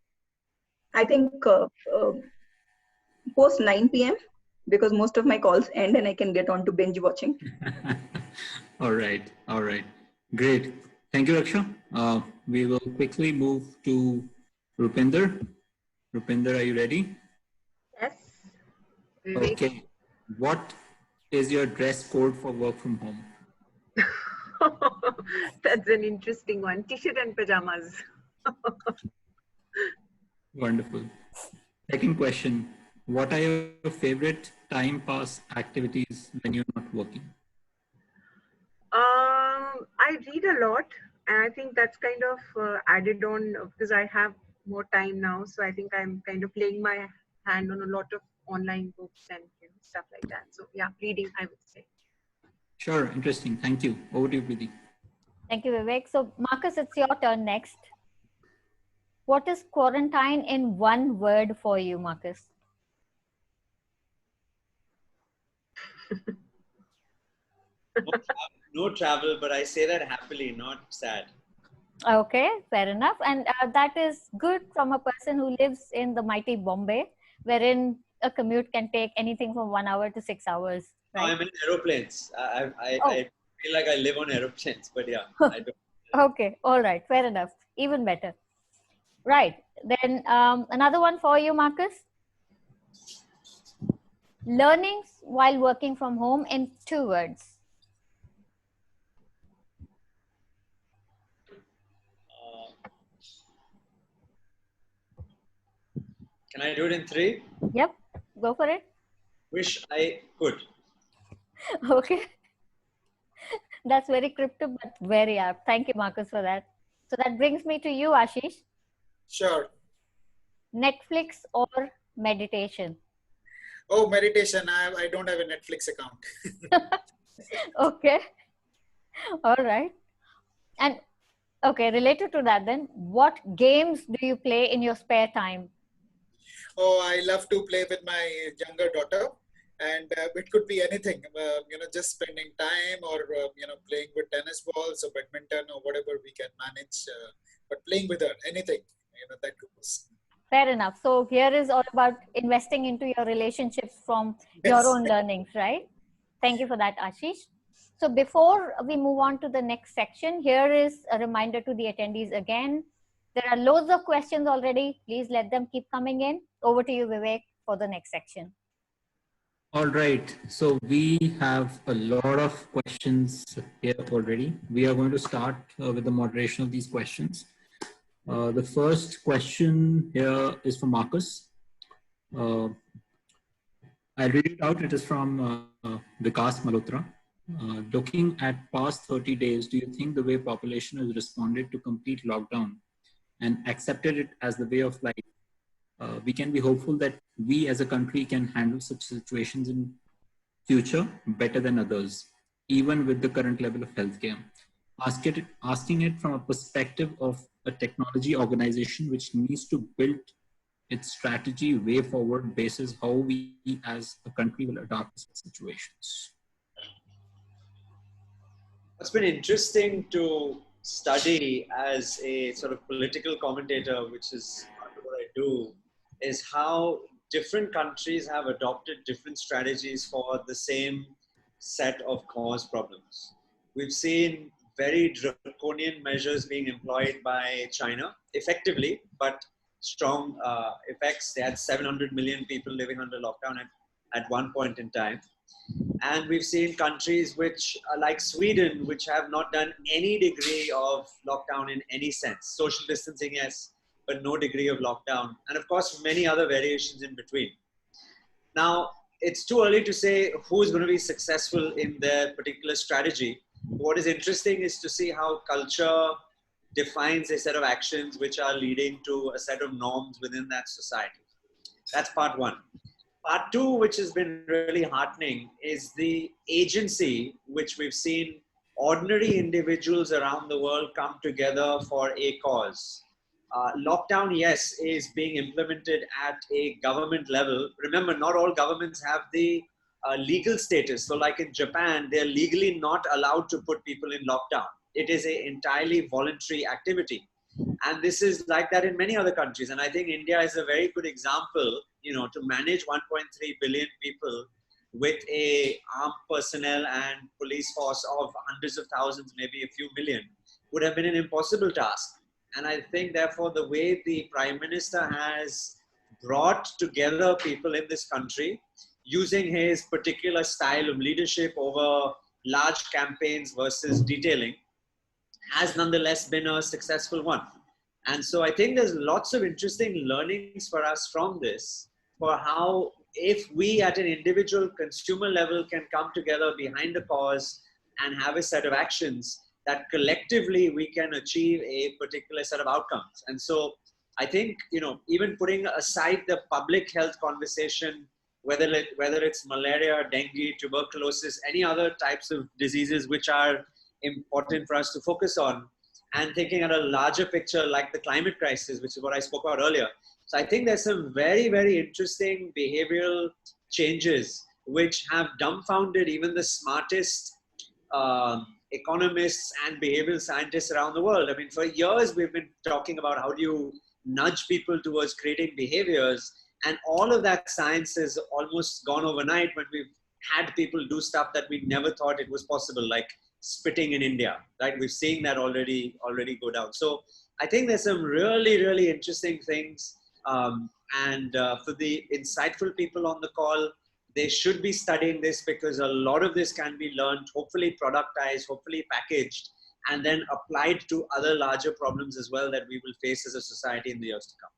I think post 9 p.m. because most of my calls end and I can get on to binge watching. All right. Great. Thank you, Raksha. We will quickly move to Rupinder. Rupinder, are you ready? Yes. Okay. What is your dress code for work from home? That's an interesting one. T-shirt and pajamas. Wonderful. Second question. what are your favorite time pass activities when you're not working? I read a lot, and I think that's kind of added on because I have more time now. So I think I'm kind of laying my hand on a lot of online books and stuff like that. So yeah, reading, I would say. Sure, interesting. Thank you. Over to you, Preeti. Thank you, Vivek. So, Marcus, it's your turn next. What is quarantine in one word for you, Marcus? No travel, but I say that happily, not sad. Okay, fair enough. And that is good from a person who lives in the mighty Bombay, wherein a commute can take anything from 1 hour to 6 hours. No, Right? I'm in aeroplanes. I feel like I live on aeroplanes, but yeah, I don't. Okay, all right, fair enough. Even better. Right. Then another one for you, Marcus. Learnings while working from home in 2 words. Can I do it in 3? Yep, go for it. Wish I could. Okay. That's very cryptic, but very apt. Thank you, Marcus, for that. So that brings me to you, Ashish. Sure. Netflix or meditation? Oh, meditation. I don't have a Netflix account. Okay. All right. And okay, related to that then, what games do you play in your spare time? Oh, I love to play with my younger daughter, and it could be anything. Just spending time, or playing with tennis balls or badminton or whatever we can manage. But playing with her, anything, that goes. Fair enough. So here is all about investing into your relationships from your Yes. own learnings, right? Thank you for that, Ashish. So before we move on to the next section, here is a reminder to the attendees again. There are loads of questions already. Please let them keep coming in. Over to you, Vivek, for the next section. All right. So we have a lot of questions here already. We are going to start with the moderation of these questions. The first question here is for Marcus. I'll read it out. It is from Vikas Malhotra. Looking at past 30 days, do you think the way population has responded to complete lockdown and accepted it as the way of life, we can be hopeful that we as a country can handle such situations in future better than others, even with the current level of healthcare? Asking it from a perspective of a technology organization which needs to build its strategy way forward basis how we as a country will adapt to such situations. What's been interesting to study as a sort of political commentator, which is what I do, is how different countries have adopted different strategies for the same set of cause problems. We've seen very draconian measures being employed by China effectively, but strong effects. They had 700 million people living under lockdown at one point in time. And we've seen countries which are like Sweden, which have not done any degree of lockdown in any sense. Social distancing, yes, but no degree of lockdown. And of course, many other variations in between. Now, it's too early to say who's going to be successful in their particular strategy. What is interesting is to see how culture defines a set of actions which are leading to a set of norms within that society. That's part one. Part two, which has been really heartening, is the agency which we've seen ordinary individuals around the world come together for a cause. Lockdown, yes, is being implemented at a government level. Remember, not all governments have the legal status. So like in Japan, they're legally not allowed to put people in lockdown. It is an entirely voluntary activity. And this is like that in many other countries. And I think India is a very good example, to manage 1.3 billion people with a armed personnel and police force of hundreds of thousands, maybe a few million, would have been an impossible task. And I think, therefore, the way the Prime Minister has brought together people in this country using his particular style of leadership over large campaigns versus detailing has nonetheless been a successful one. And so I think there's lots of interesting learnings for us from this. for how, if we at an individual consumer level can come together behind a cause and have a set of actions, that collectively we can achieve a particular set of outcomes. And so I think, even putting aside the public health conversation, whether it's malaria, dengue, tuberculosis, any other types of diseases which are important for us to focus on, and thinking at a larger picture like the climate crisis, which is what I spoke about earlier. So I think there's some very, very interesting behavioral changes which have dumbfounded even the smartest economists and behavioral scientists around the world. I mean, for years we've been talking about how do you nudge people towards creating behaviors, and all of that science has almost gone overnight when we've had people do stuff that we never thought it was possible, like spitting in India, right? We've seen that already go down. So I think there's some really, really interesting things. And for the insightful people on the call, they should be studying this, because a lot of this can be learned, hopefully productized, hopefully packaged, and then applied to other larger problems as well that we will face as a society in the years to come.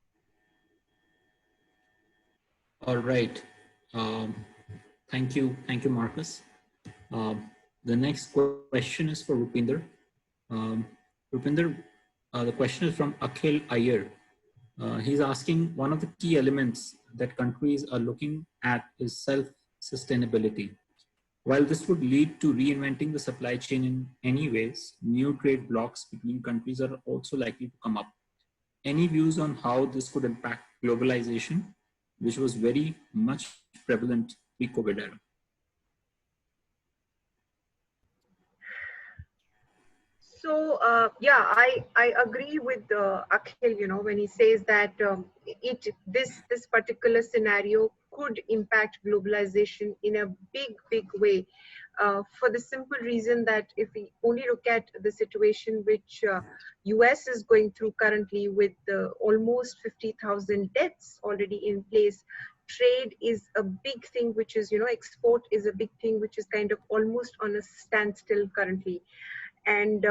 All right. Thank you, Marcus. The next question is for Rupinder. Rupinder, the question is from Akhil Iyer. He's asking, one of the key elements that countries are looking at is self-sustainability. While this would lead to reinventing the supply chain in any ways, new trade blocks between countries are also likely to come up. Any views on how this could impact globalization, which was very much prevalent pre-COVID era? So yeah, I agree with Akhil, when he says that this particular scenario could impact globalization in a big way, for the simple reason that if we only look at the situation which US is going through currently, with almost 50,000 deaths already in place, trade is a big thing, which is, export is a big thing, which is kind of almost on a standstill currently. And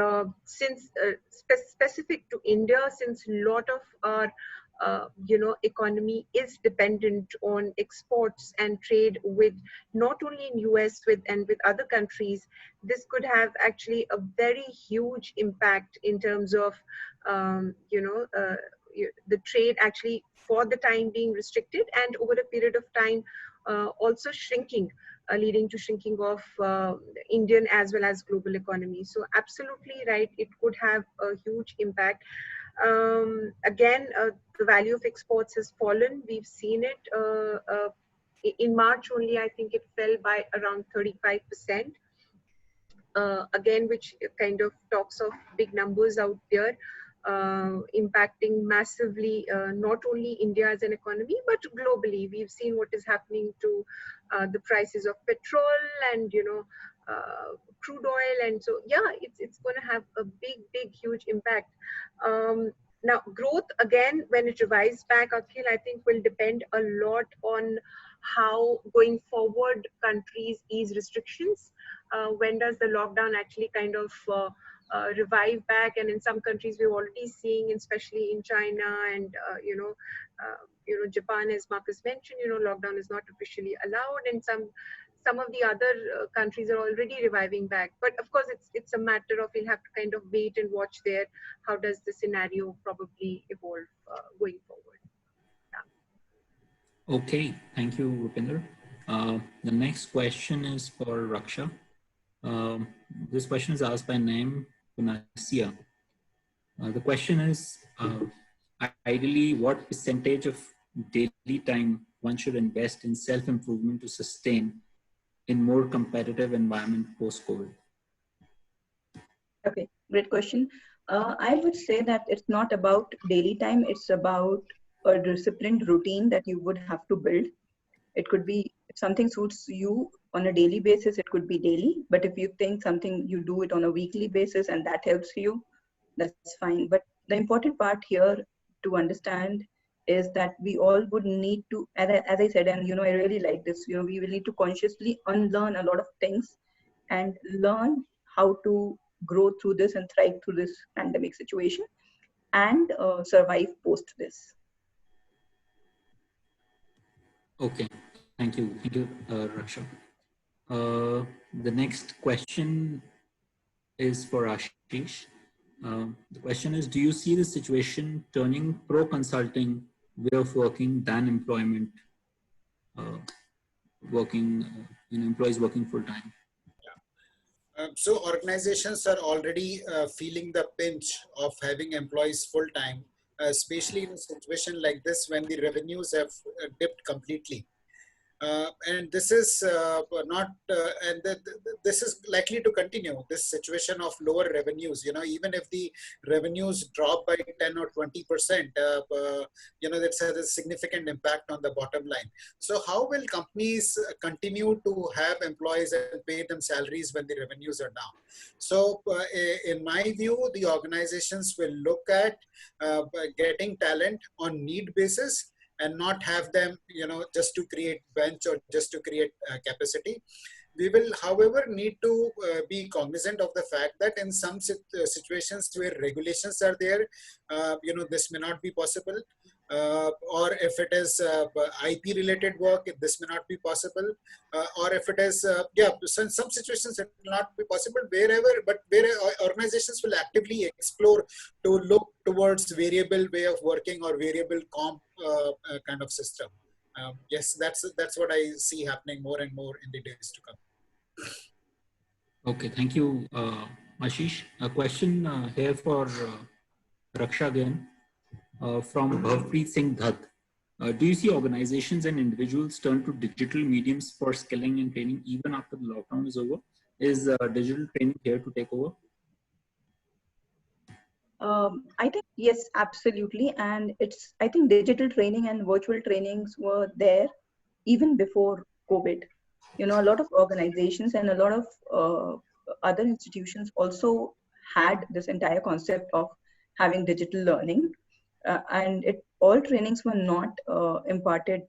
since specific to India, since a lot of our economy is dependent on exports and trade with not only in US and with other countries, this could have actually a very huge impact in terms of the trade actually for the time being restricted, and over a period of time also shrinking, leading to shrinking of Indian as well as global economy. So absolutely right, it could have a huge impact. Again, the value of exports has fallen. We've seen it in March only. I think it fell by around 35%. Again, which kind of talks of big numbers out there, impacting massively not only India as an economy, but globally. We've seen what is happening to the prices of petrol and crude oil, and so yeah, it's going to have a big huge impact. Now, growth, again, when it revises back, Akhil, I think will depend a lot on how going forward countries ease restrictions. When does the lockdown actually kind of revive back? And in some countries we're already seeing, especially in China and Japan, as Marcus mentioned, lockdown is not officially allowed, and some of the other countries are already reviving back. But of course, it's a matter of, we'll have to kind of wait and watch there. How does the scenario probably evolve going forward? Yeah. Okay, thank you, Rupinder. The next question is for Raksha. This question is asked by Naim Punasia. The question is, ideally, what percentage of daily time one should invest in self-improvement to sustain in more competitive environment post-COVID? Okay, great question. I would say that it's not about daily time. It's about a disciplined routine that you would have to build. It could be, if something suits you on a daily basis, it could be daily. But if you think something, you do it on a weekly basis and that helps you, that's fine. But the important part here to understand is that we all would need to, as I said, and I really like this, we will need to consciously unlearn a lot of things and learn how to grow through this and thrive through this pandemic situation and survive post this. Okay, thank you, Raksha. The next question is for Ashish. The question is, do you see the situation turning pro-consulting way of working than employment, uh, employees working full-time? So organizations are already feeling the pinch of having employees full-time, especially in a situation like this when the revenues have dipped completely. And this is not and this is likely to continue, this situation of lower revenues, even if the revenues drop by 10 or 20%, that has a significant impact on the bottom line. So how will companies continue to have employees and pay them salaries when the revenues are down? So in my view, the organizations will look at getting talent on need basis and not have them, just to create bench or just to create capacity. We will, however, need to be cognizant of the fact that in some situations where regulations are there, this may not be possible. Or if it is IP related work, this may not be possible. Or if it is, so in some situations it will not be possible but where organizations will actively explore to look towards variable way of working or variable comp kind of system. Yes, that's what I see happening more and more in the days to come. Okay, thank you, Ashish. A question here for Raksha again from Bhavpreet Singh Dhatt. Do you see organizations and individuals turn to digital mediums for skilling and training even after the lockdown is over? Is digital training here to take over? I think yes, absolutely. And I think digital training and virtual trainings were there even before COVID. A lot of organizations and a lot of other institutions also had this entire concept of having digital learning. And all trainings were not imparted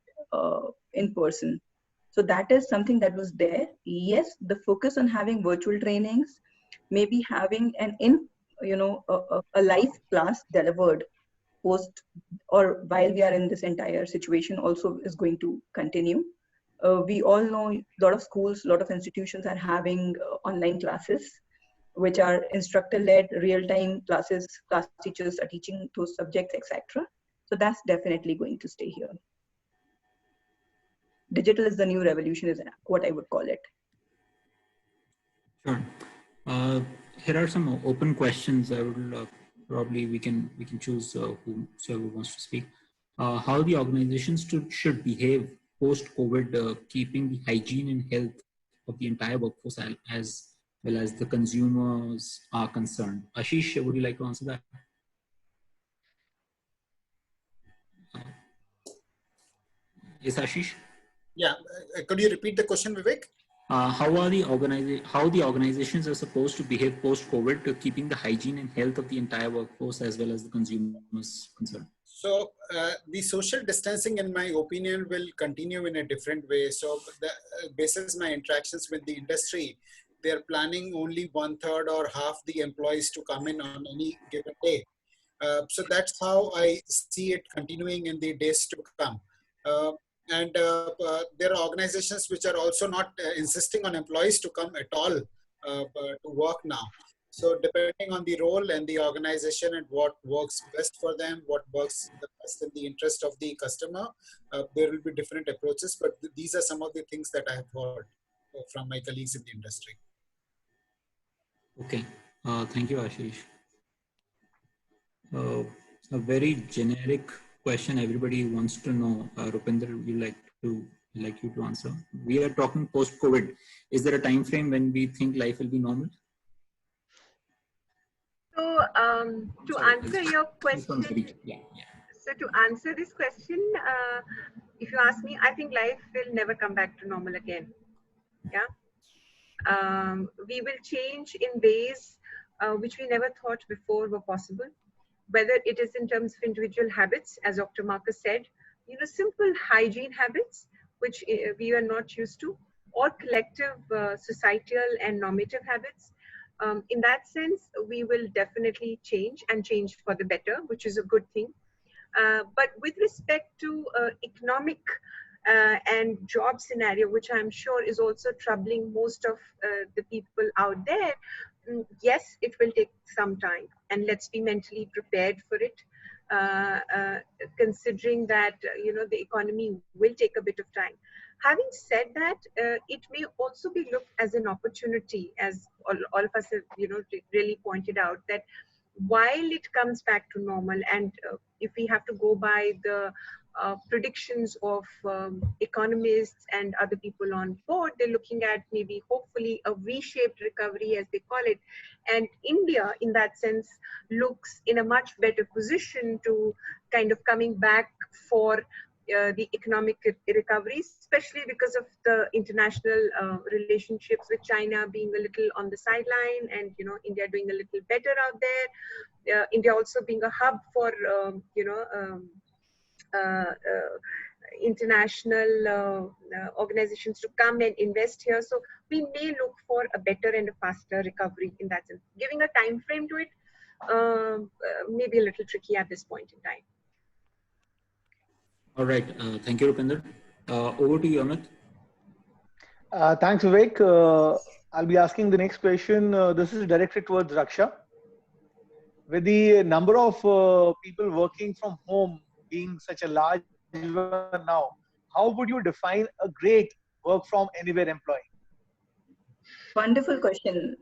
in person. So that is something that was there. Yes, the focus on having virtual trainings, maybe having a live class delivered post or while we are in this entire situation also is going to continue. We all know a lot of schools, a lot of institutions are having online classes, which are instructor-led, real-time classes. Class teachers are teaching those subjects, etc. So that's definitely going to stay here. Digital is the new revolution, is what I would call it. Sure. Here are some open questions. I would probably we can choose whoever wants to speak. How the organizations should behave post-COVID, keeping the hygiene and health of the entire workforce as well as the consumers are concerned. Ashish, would you like to answer that? Yes, Ashish? Yeah, could you repeat the question, Vivek? How the organizations are supposed to behave post-COVID to keeping the hygiene and health of the entire workforce as well as the consumers concerned? So the social distancing, in my opinion, will continue in a different way. So basis my interactions with the industry, they're planning only 1/3 or half the employees to come in on any given day. So that's how I see it continuing in the days to come. And there are organizations which are also not insisting on employees to come at all to work now. So depending on the role and the organization and what works best for them, what works the best in the interest of the customer, there will be different approaches. But these are some of the things that I have heard from my colleagues in the industry. Okay, thank you, Ashish. A very generic question everybody wants to know. Rupinder, we like you to answer. We are talking post-COVID. Is there a time frame when we think life will be normal? So to answer your question, so to answer this question, if you ask me, I think life will never come back to normal again. Yeah, we will change in ways which we never thought before were possible. Whether it is in terms of individual habits, as Dr. Marcus said, simple hygiene habits, which we are not used to, or collective societal and normative habits. In that sense, we will definitely change and change for the better, which is a good thing. But with respect to economic and job scenario, which I'm sure is also troubling most of the people out there, yes, it will take some time, and let's be mentally prepared for it. Considering that the economy will take a bit of time. Having said that, it may also be looked as an opportunity, as all of us have really pointed out, that while it comes back to normal, and if we have to go by the predictions of economists and other people on board, they're looking at maybe hopefully a V-shaped recovery, as they call it. And India, in that sense, looks in a much better position to kind of coming back for the economic recovery, especially because of the international relationships with China being a little on the sideline, and India doing a little better out there. India also being a hub for international organizations to come and invest here. So we may look for a better and a faster recovery in that sense. Giving a time frame to it may be a little tricky at this point in time. All right. Thank you, Rupinder. Over to you, Amit. Thanks, Vivek. I'll be asking the next question. This is directed towards Raksha. With the number of people working from home being such a large one now, how would you define a great work from anywhere employee? Wonderful question,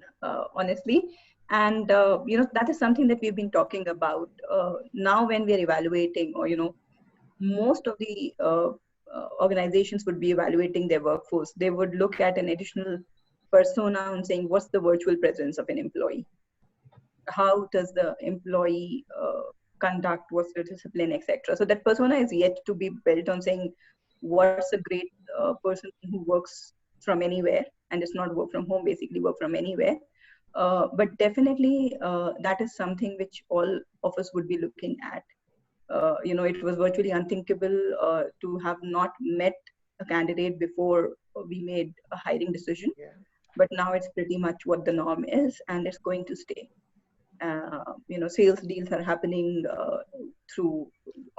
honestly. And, that is something that we've been talking about now when we're evaluating, or, most of the organizations would be evaluating their workforce. They would look at an additional persona and saying, what's the virtual presence of an employee? How does the employee conduct, what's the discipline, etc. So that persona is yet to be built on saying, what's a great person who works from anywhere, and it's not work from home, basically work from anywhere. But definitely that is something which all of us would be looking at. It was virtually unthinkable to have not met a candidate before we made a hiring decision. Yeah. But now it's pretty much what the norm is, and it's going to stay. Sales deals are happening through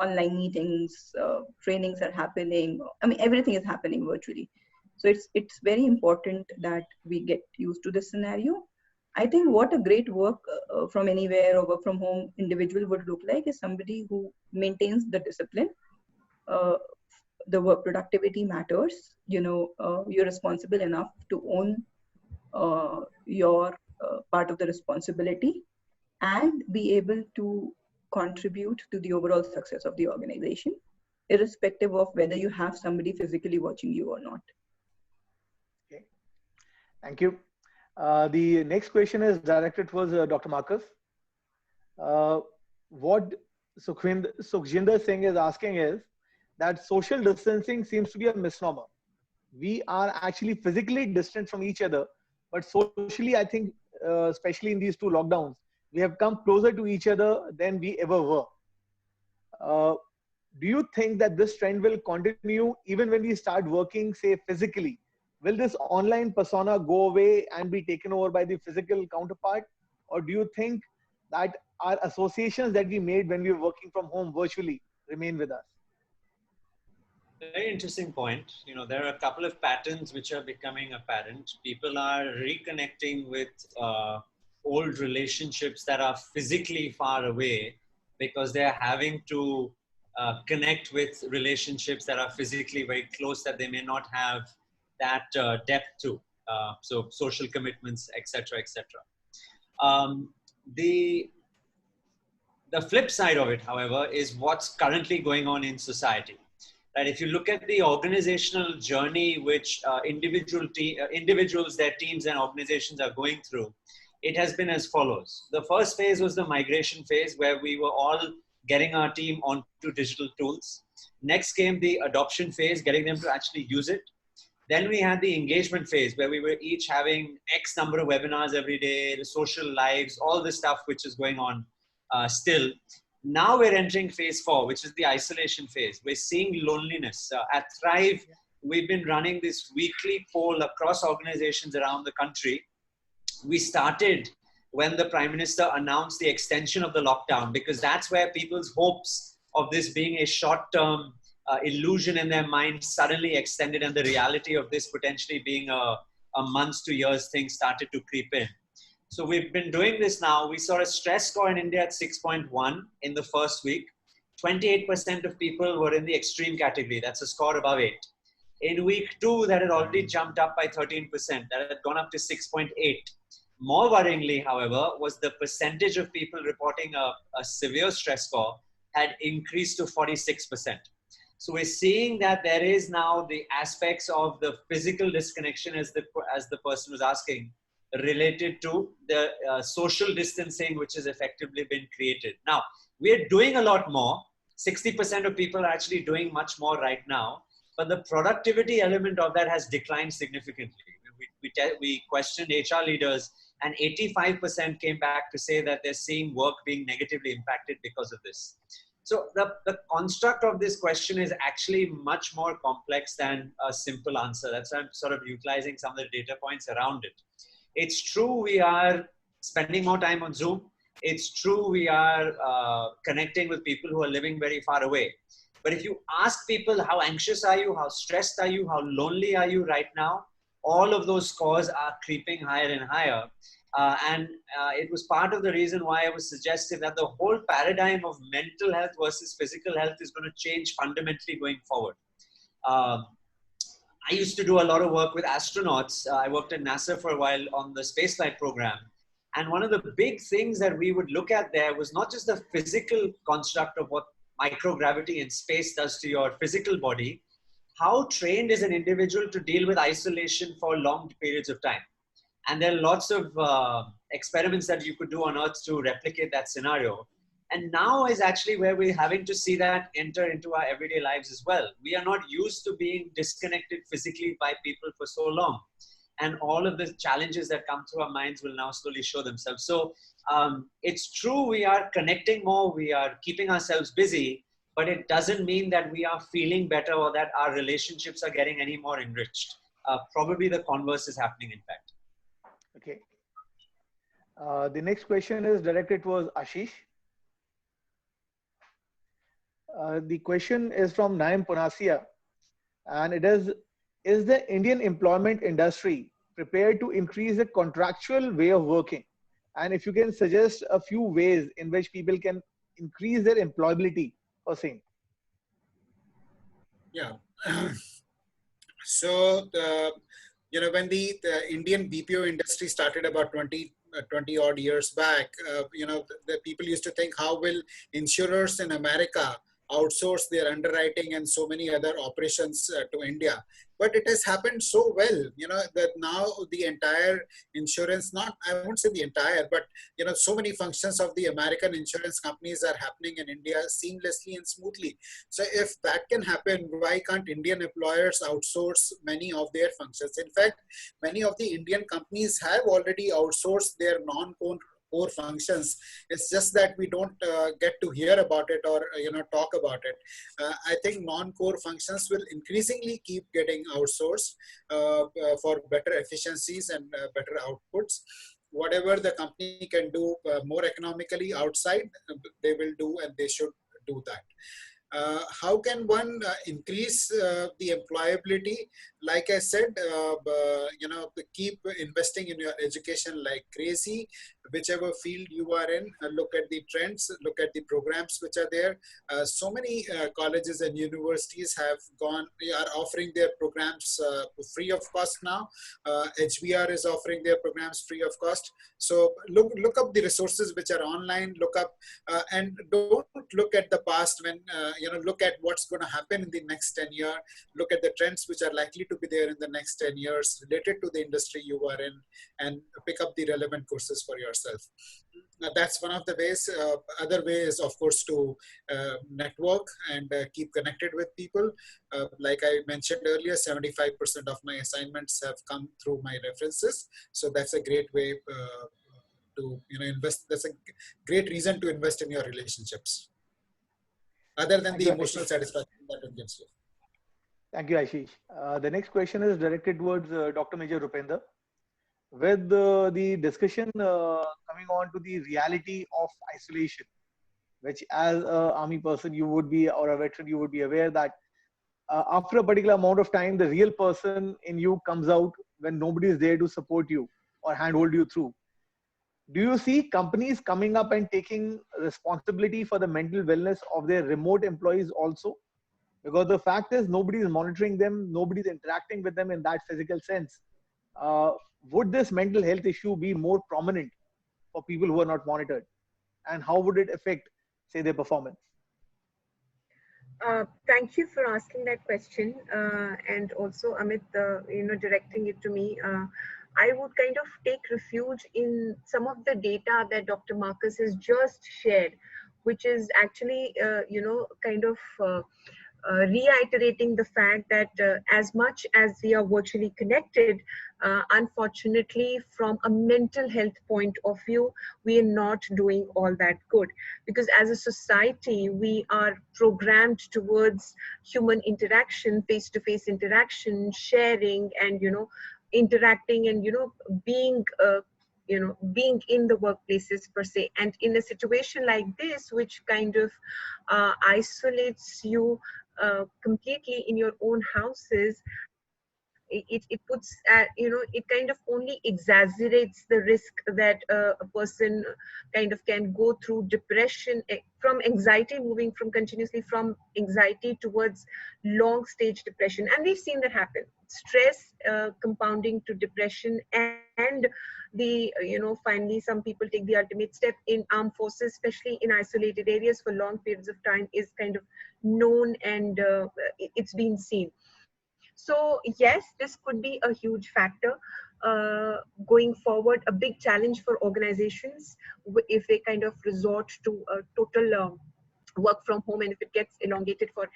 online meetings, trainings are happening. I mean, everything is happening virtually. So it's very important that we get used to this scenario. I think what a great work from anywhere or work from home individual would look like is somebody who maintains the discipline. The work productivity matters. You're responsible enough to own your part of the responsibility and be able to contribute to the overall success of the organization, irrespective of whether you have somebody physically watching you or not. Okay, thank you. The next question is directed towards Dr. Marcus. What Sukhjinder Singh is asking is that social distancing seems to be a misnomer. We are actually physically distant from each other, but socially, I think, especially in these two lockdowns, we have come closer to each other than we ever were. Do you think that this trend will continue even when we start working, say, physically? Will this online persona go away and be taken over by the physical counterpart? Or do you think that our associations that we made when we were working from home virtually remain with us? Very interesting point. There are a couple of patterns which are becoming apparent. People are reconnecting with old relationships that are physically far away because they're having to connect with relationships that are physically very close that they may not have that depth to. So social commitments, etc., etc. The flip side of it, however, is what's currently going on in society. Right? If you look at the organizational journey which individuals, their teams and organizations are going through, it has been as follows. The first phase was the migration phase where we were all getting our team onto digital tools. Next came the adoption phase, getting them to actually use it. Then we had the engagement phase where we were each having X number of webinars every day, the social lives, all this stuff which is going on still. Now we're entering phase 4, which is the isolation phase. We're seeing loneliness. At Thrive, we've been running this weekly poll across organizations around the country. We started when the Prime Minister announced the extension of the lockdown, because that's where people's hopes of this being a short-term illusion in their mind suddenly extended, and the reality of this potentially being a months to years thing started to creep in. So we've been doing this now. We saw a stress score in India at 6.1 in the first week. 28% of people were in the extreme category. That's a score above 8. In week 2, that had already jumped up by 13%. That had gone up to 6.8. More worryingly, however, was the percentage of people reporting a severe stress score had increased to 46%. So we're seeing that there is now the aspects of the physical disconnection, as the person was asking, related to the social distancing, which has effectively been created. Now, we're doing a lot more. 60% of people are actually doing much more right now, but the productivity element of that has declined significantly. We questioned HR leaders, and 85% came back to say that they're seeing work being negatively impacted because of this. So the construct of this question is actually much more complex than a simple answer. That's why I'm sort of utilizing some of the data points around it. It's true we are spending more time on Zoom. It's true we are connecting with people who are living very far away. But if you ask people, how anxious are you, how stressed are you, how lonely are you right now, all of those scores are creeping higher and higher. It was part of the reason why I was suggesting that the whole paradigm of mental health versus physical health is going to change fundamentally going forward. I used to do a lot of work with astronauts. I worked at NASA for a while on the spaceflight program. And one of the big things that we would look at there was not just the physical construct of what microgravity in space does to your physical body, how trained is an individual to deal with isolation for long periods of time. And there are lots of experiments that you could do on Earth to replicate that scenario. And now is actually where we're having to see that enter into our everyday lives as well. We are not used to being disconnected physically by people for so long. And all of the challenges that come through our minds will now slowly show themselves. So it's true we are connecting more, we are keeping ourselves busy, but it doesn't mean that we are feeling better or that our relationships are getting any more enriched. Probably the converse is happening, in fact. Okay. The next question is directed towards Ashish. The question is from Naim Punasia, and it is the Indian employment industry prepared to increase the contractual way of working? And if you can suggest a few ways in which people can increase their employability for same. Yeah. So, when the Indian BPO industry started about 20 odd years back, the people used to think, how will insurers in America outsource their underwriting and so many other operations to India? But it has happened so well, that now the entire insurance, I won't say the entire, but, so many functions of the American insurance companies are happening in India seamlessly and smoothly. So if that can happen, why can't Indian employers outsource many of their functions? In fact, many of the Indian companies have already outsourced their non-core functions. It's just that we don't get to hear about it or talk about it. I think non-core functions will increasingly keep getting outsourced for better efficiencies and better outputs. Whatever the company can do more economically outside, they will do, and they should do that. How can one increase the employability? Like I said, keep investing in your education like crazy. Whichever field you are in, look at the trends, look at the programs which are there. So many colleges and universities are offering their programs free of cost now. HBR is offering their programs free of cost. So look up the resources which are online, look up and don't look at the past when, look at what's going to happen in the next 10 years, look at the trends which are likely to be there in the next 10 years related to the industry you are in, and pick up the relevant courses for yourself. Now, that's one of the ways. Other way is, of course, to network and keep connected with people. Like I mentioned earlier, 75% of my assignments have come through my references. So that's a great way to invest. That's a great reason to invest in your relationships, other than the emotional satisfaction that it gives you. Thank you, Ashish. The next question is directed towards Dr. Major Rupinder. With the discussion coming on to the reality of isolation, which as an army person you would be, or a veteran, you would be aware that after a particular amount of time, the real person in you comes out when nobody is there to support you or handhold you through. Do you see companies coming up and taking responsibility for the mental wellness of their remote employees also? Because the fact is, nobody is monitoring them, nobody is interacting with them in that physical sense. Uh, would this mental health issue be more prominent for people who are not monitored? And how would it affect, say, their performance? Thank you for asking that question, and also Amit, directing it to me. I would kind of take refuge in some of the data that Dr. Marcus has just shared, which is actually, kind of reiterating the fact that as much as we are virtually connected, unfortunately, from a mental health point of view, we are not doing all that good. Because as a society, we are programmed towards human interaction, face-to-face interaction, sharing, and interacting, and being. Being in the workplaces per se, and in a situation like this, which kind of isolates you completely in your own houses, it puts it kind of only exaggerates the risk that a person kind of can go through depression, from anxiety, moving from continuously from anxiety towards long stage depression. And we've seen that happen, stress compounding to depression, and the finally some people take the ultimate step in armed forces, especially in isolated areas for long periods of time, is kind of known, and it's been seen. So yes, this could be a huge factor going forward, a big challenge for organizations if they kind of resort to a total work from home, and if it gets elongated for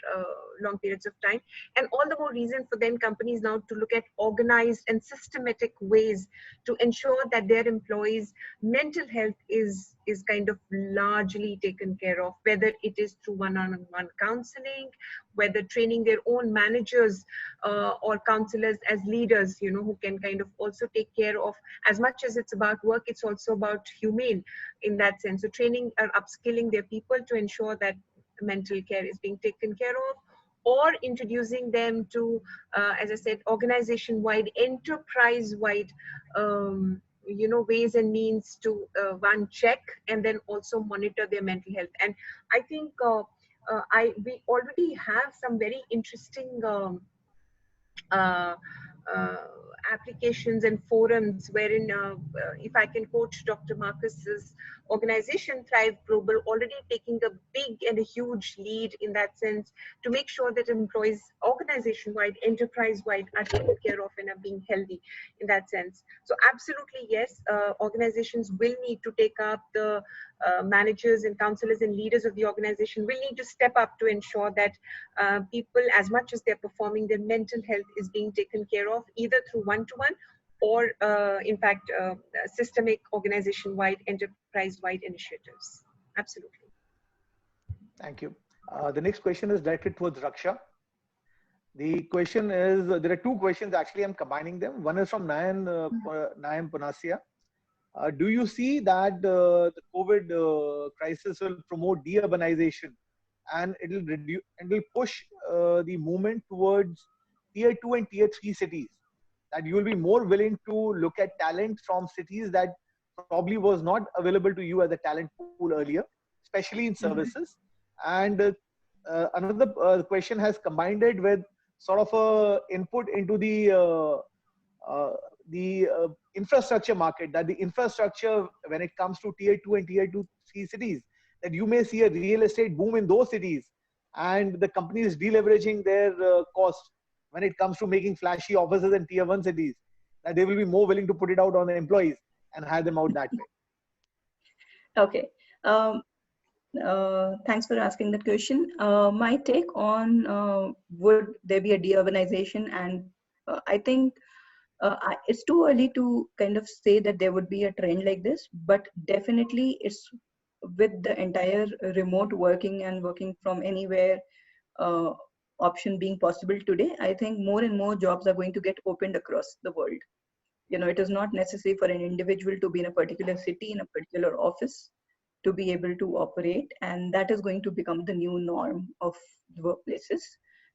long periods of time. And all the more reason for then companies now to look at organized and systematic ways to ensure that their employees' mental health is kind of largely taken care of, whether it is through one-on-one counseling, whether training their own managers or counselors as leaders, who can kind of also take care of, as much as it's about work, it's also about humane in that sense. So training or upskilling their people to ensure that mental care is being taken care of, or introducing them to, as I said, organization-wide, enterprise-wide, ways and means to one, check and then also monitor their mental health. And I think we already have some very interesting uh, uh, applications and forums wherein, if I can quote Dr. Marcus's organization, Thrive Global, already taking a big and a huge lead in that sense to make sure that employees organization-wide, enterprise-wide are taken care of and are being healthy in that sense. So absolutely, yes, organizations will need to take up, the managers and counselors and leaders of the organization will need to step up to ensure that people, as much as they're performing, their mental health is being taken care of, either through one-to-one or in fact systemic organization-wide, enterprise-wide initiatives. Absolutely. Thank you. The next question is directed towards Raksha. The question is, there are two questions actually, I'm combining them. One is from Nayan Panasia. Do you see that the COVID crisis will promote deurbanization, and it'll push the movement towards tier 2 and tier 3 cities, that you will be more willing to look at talent from cities that probably was not available to you as a talent pool earlier, especially in services? And another question has combined it with sort of a input into the infrastructure market, that the infrastructure, when it comes to tier 2 and tier 3 cities, that you may see a real estate boom in those cities, and the companies deleveraging their cost when it comes to making flashy offices in tier 1 cities, that they will be more willing to put it out on the employees and hire them out that way. Okay. Thanks for asking that question. My take on would there be a deurbanization, and I think it's too early to kind of say that there would be a trend like this, but definitely it's with the entire remote working and working from anywhere option being possible today. I think more and more jobs are going to get opened across the world. It is not necessary for an individual to be in a particular city, in a particular office, to be able to operate, and that is going to become the new norm of workplaces.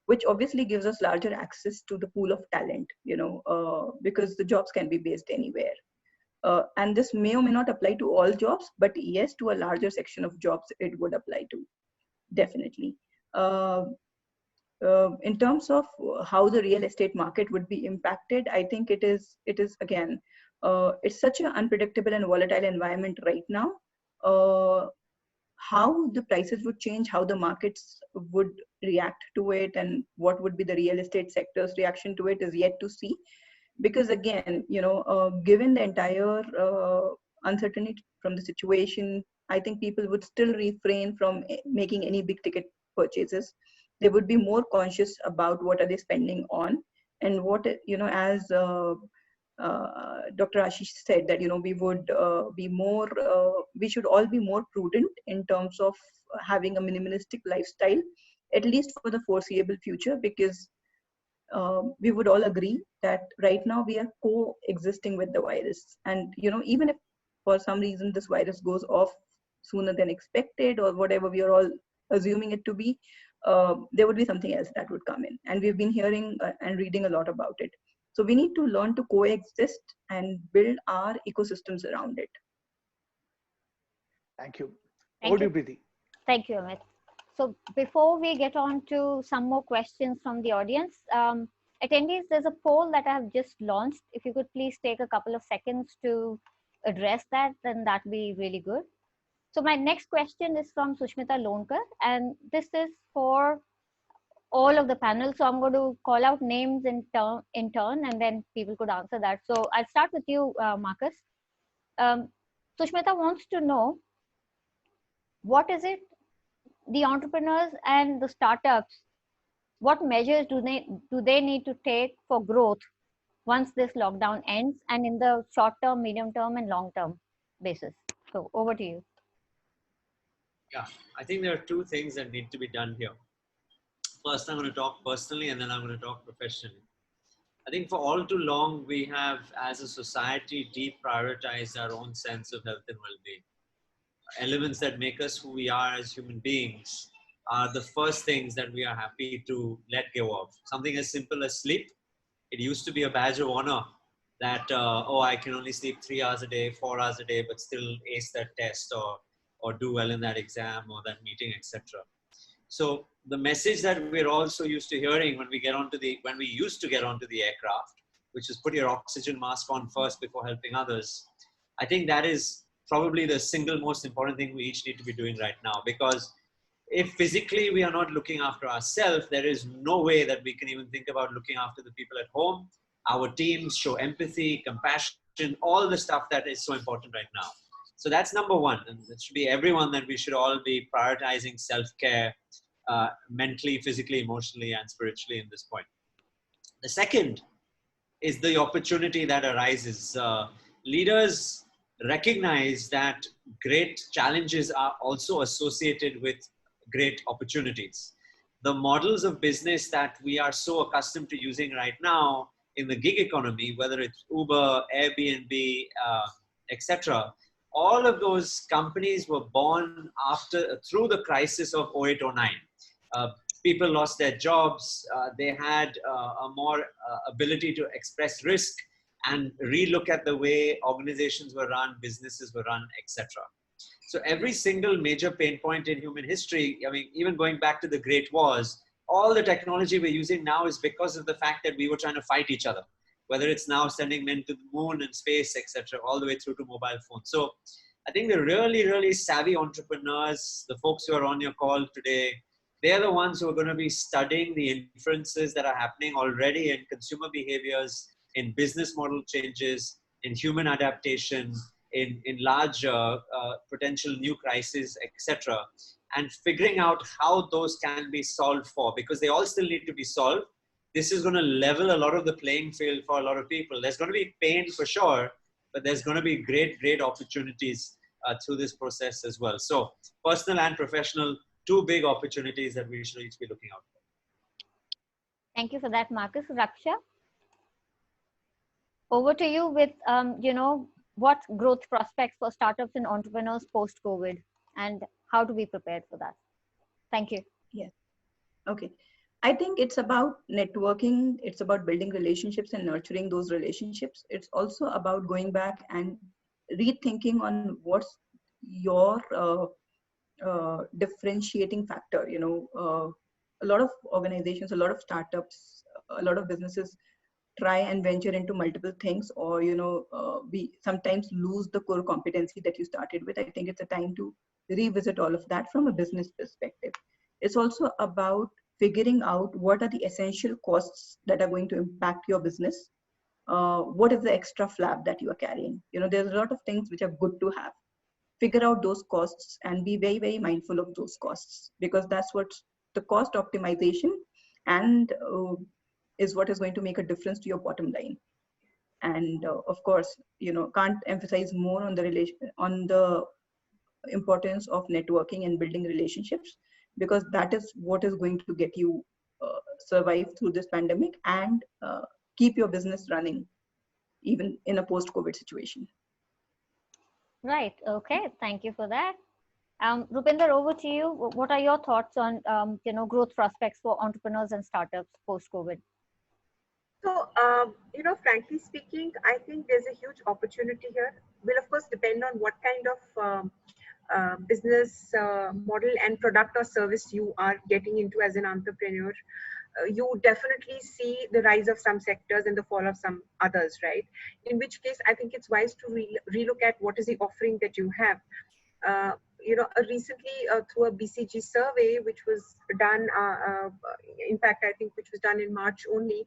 which obviously gives us larger access to the pool of talent, because the jobs can be based anywhere. And this may or may not apply to all jobs, but yes, to a larger section of jobs, it would apply to, definitely. In terms of how the real estate market would be impacted, I think it is again, it's such an unpredictable and volatile environment right now. How the prices would change, how the markets would react to it, and what would be the real estate sector's reaction to it is yet to see. Because again, given the entire uncertainty from the situation, I think people would still refrain from making any big ticket purchases. They would be more conscious about what are they spending on, and what, as Dr. Ashish said, that we would be more, we should all be more prudent in terms of having a minimalistic lifestyle, at least for the foreseeable future, because we would all agree that right now we are coexisting with the virus. And even if for some reason this virus goes off sooner than expected, or whatever we are all assuming it to be, there would be something else that would come in. And we've been hearing and reading a lot about it. So we need to learn to coexist and build our ecosystems around it. Thank you. Thank Over to you. you, Preeti. Thank you, Amit. So before we get on to some more questions from the audience, attendees, there's a poll that I have just launched. If you could please take a couple of seconds to address that, then that'd be really good. So my next question is from Sushmita Lonkar, and this is for all of the panel. So I'm going to call out names in turn, and then people could answer that. So I'll start with you, Marcus. Sushmita wants to know, what is it the entrepreneurs and the startups, what measures do they need to take for growth once this lockdown ends, and in the short term, medium term, and long term basis? So over to you. Yeah, I think there are two things that need to be done here. First, I'm going to talk personally, and then I'm going to talk professionally. I think for all too long, we have, as a society, deprioritized our own sense of health and well-being. Elements that make us who we are as human beings are the first things that we are happy to let go of. Something as simple as sleep. It used to be a badge of honor that, I can only sleep 3 hours a day, 4 hours a day, but still ace that test or do well in that exam or that meeting, etc. So the message that we're also used to hearing when we used to get onto the aircraft, which is put your oxygen mask on first before helping others. I think that is probably the single most important thing we each need to be doing right now, because if physically we are not looking after ourselves, there is no way that we can even think about looking after the people at home, our teams, show empathy, compassion, all the stuff that is so important right now. So that's number one. And it should be everyone that we should all be prioritizing self-care, mentally, physically, emotionally, and spiritually in this point. The second is the opportunity that arises. Leaders recognize that great challenges are also associated with great opportunities. The models of business that we are so accustomed to using right now in the gig economy, whether it's Uber, Airbnb, etc., all of those companies were born through the crisis of 08-09. People lost their jobs. They had a more ability to express risk and relook at the way organizations were run, businesses were run, etc. So every single major pain point in human history, I mean, even going back to the Great Wars, all the technology we're using now is because of the fact that we were trying to fight each other, whether it's now sending men to the moon and space, etc., all the way through to mobile phones. So I think the really, really savvy entrepreneurs, the folks who are on your call today, they're the ones who are going to be studying the inferences that are happening already in consumer behaviors, in business model changes, in human adaptation, in large potential new crises, etc., and figuring out how those can be solved for, because they all still need to be solved. This is going to level a lot of the playing field for a lot of people. There's going to be pain for sure, but there's going to be great, great opportunities through this process as well. So personal and professional, two big opportunities that we should each be looking out for. Thank you for that, Marcus. Raksha, over to you with, what growth prospects for startups and entrepreneurs post-COVID, and how to be prepared for that. Thank you. Yes. Okay. I think it's about networking. It's about building relationships and nurturing those relationships. It's also about going back and rethinking on what's your differentiating factor. A lot of organizations, a lot of startups, a lot of businesses try and venture into multiple things, or we sometimes lose the core competency that you started with. I think it's a time to revisit all of that from a business perspective. It's also about figuring out what are the essential costs that are going to impact your business. What is the extra flap that you are carrying? There's a lot of things which are good to have. Figure out those costs and be very, very mindful of those costs, because that's what the cost optimization and is what is going to make a difference to your bottom line. And of course, can't emphasize more on the importance of networking and building relationships, because that is what is going to get you survive through this pandemic and keep your business running even in a post-COVID situation. Right. Okay. Thank you for that. Rupinder, over to you. What are your thoughts on growth prospects for entrepreneurs and startups post-COVID? So, frankly speaking, I think there's a huge opportunity here. Will of course depend on what kind of business model and product or service you are getting into as an entrepreneur. You definitely see the rise of some sectors and the fall of some others, right? In which case, I think it's wise to relook at what is the offering that you have. Recently through a BCG survey, which was done, in fact, I think which was done in March only,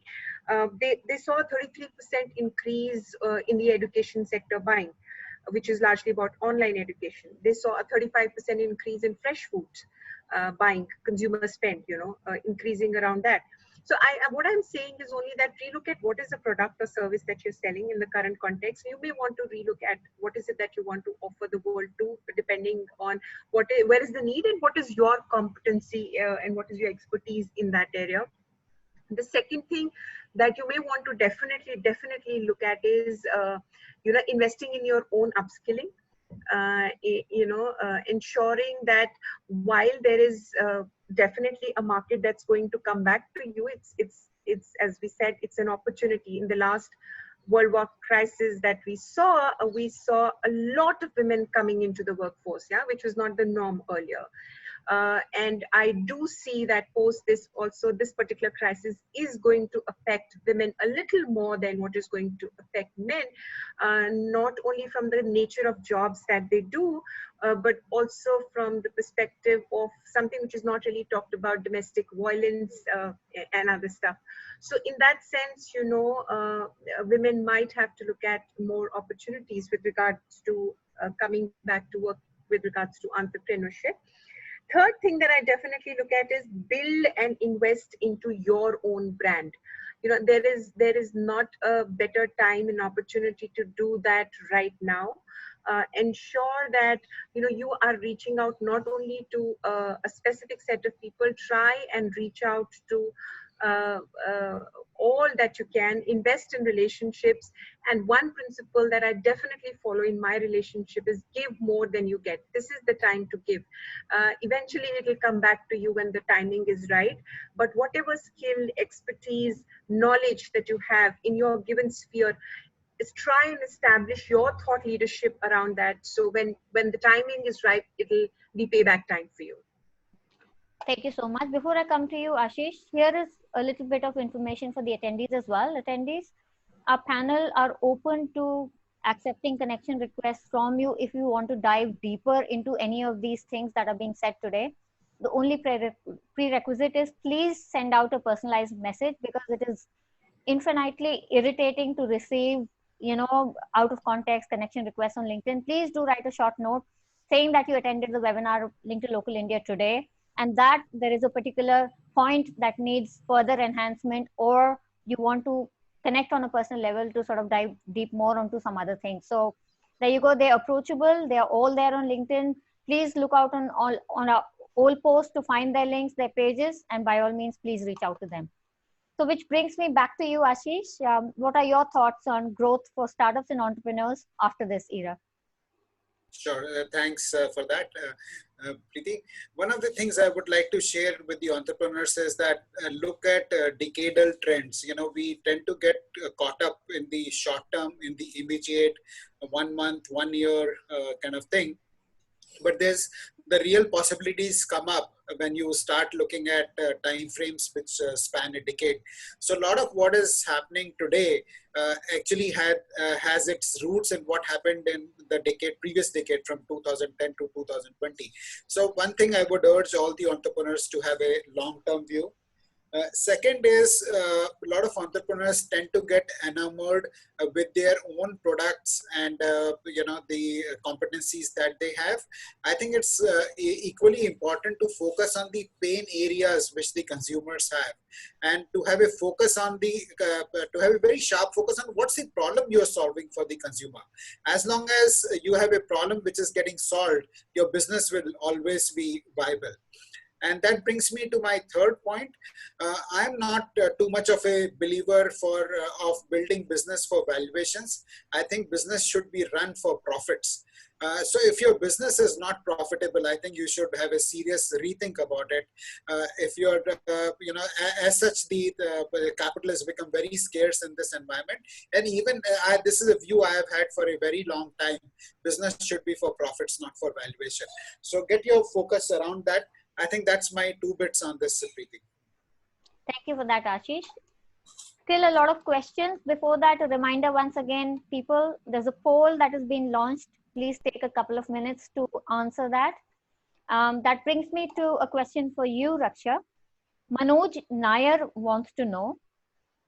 they saw a 33% increase in the education sector buying, which is largely about online education. They saw a 35% increase in fresh food buying, consumer spend, increasing around that. So what I'm saying is only that relook at what is the product or service that you're selling in the current context. You may want to relook at what is it that you want to offer the world to, depending on where is the need and what is your competency and what is your expertise in that area. The second thing that you may want to definitely look at is, investing in your own upskilling. Ensuring that while there is definitely a market that's going to come back to you, it's as we said, it's an opportunity. In the last World War crisis that we saw a lot of women coming into the workforce, which was not the norm earlier. And I do see that post this particular crisis is going to affect women a little more than what is going to affect men, not only from the nature of jobs that they do, but also from the perspective of something which is not really talked about, domestic violence and other stuff. So in that sense, women might have to look at more opportunities with regards to coming back to work with regards to entrepreneurship. Third thing that I definitely look at is build and invest into your own brand. There is not a better time and opportunity to do that right now. Ensure that you are reaching out not only to a specific set of people. Try and reach out to all that you can. Invest in relationships, and one principle that I definitely follow in my relationship is give more than you get. This is the time to give. Eventually it will come back to you when the timing is right, but whatever skill, expertise, knowledge that you have in your given sphere, is try and establish your thought leadership around that, so when the timing is right, it'll be payback time for you. Thank you so much. Before I come to you, Ashish, here is a little bit of information for the attendees as well. Attendees, our panel are open to accepting connection requests from you if you want to dive deeper into any of these things that are being said today. The only prerequisite is please send out a personalized message, because it is infinitely irritating to receive, out of context connection requests on LinkedIn. Please do write a short note saying that you attended the webinar LinkedIn Local India today, and that there is a particular point that needs further enhancement, or you want to connect on a personal level to sort of dive deep more onto some other things. So there you go. They're approachable. They are all there on LinkedIn. Please look out on our old posts to find their links, their pages, and by all means, please reach out to them. So which brings me back to you, Ashish. What are your thoughts on growth for startups and entrepreneurs after this era? Sure. Thanks for that, Preeti. One of the things I would like to share with the entrepreneurs is that look at decadal trends. We tend to get caught up in the short term, in the immediate 1 month, 1 year kind of thing. But there's the real possibilities come up when you start looking at time frames which span a decade. So a lot of what is happening today actually has its roots in what happened in the previous decade from 2010 to 2020. So one thing I would urge all the entrepreneurs to have a long-term view. Second is a lot of entrepreneurs tend to get enamored with their own products and the competencies that they have. I think it's equally important to focus on the pain areas which the consumers have, and to have a focus on to have a very sharp focus on what's the problem you are solving for the consumer. As long as you have a problem which is getting solved, your business will always be viable. And that brings me to my third point. I'm not too much of a believer of building business for valuations. I think business should be run for profits. So if your business is not profitable, I think you should have a serious rethink about it. If you're, as such, the capital has become very scarce in this environment. And even this is a view I have had for a very long time. Business should be for profits, not for valuation. So get your focus around that. I think that's my 2 bits on this, Preeti. Thank you for that, Ashish. Still a lot of questions. Before that, a reminder once again, people, there's a poll that has been launched. Please take a couple of minutes to answer that. That brings me to a question for you, Raksha. Manoj Nair wants to know,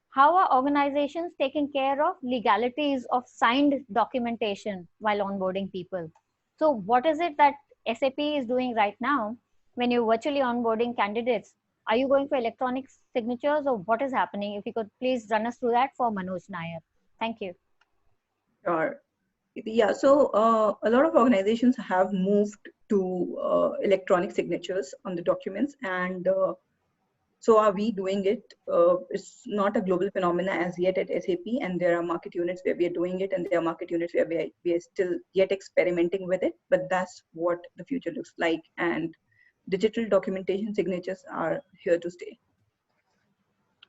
how are organizations taking care of legalities of signed documentation while onboarding people? So what is it that SAP is doing right now when you're virtually onboarding candidates? Are you going for electronic signatures, or what is happening? If you could please run us through that for Manoj Nair. Thank you. Sure. Yeah, so a lot of organizations have moved to electronic signatures on the documents, and so are we doing it. It's not a global phenomena as yet at SAP, and there are market units where we are doing it, and there are market units where we are still yet experimenting with it, but that's what the future looks like, and digital documentation signatures are here to stay.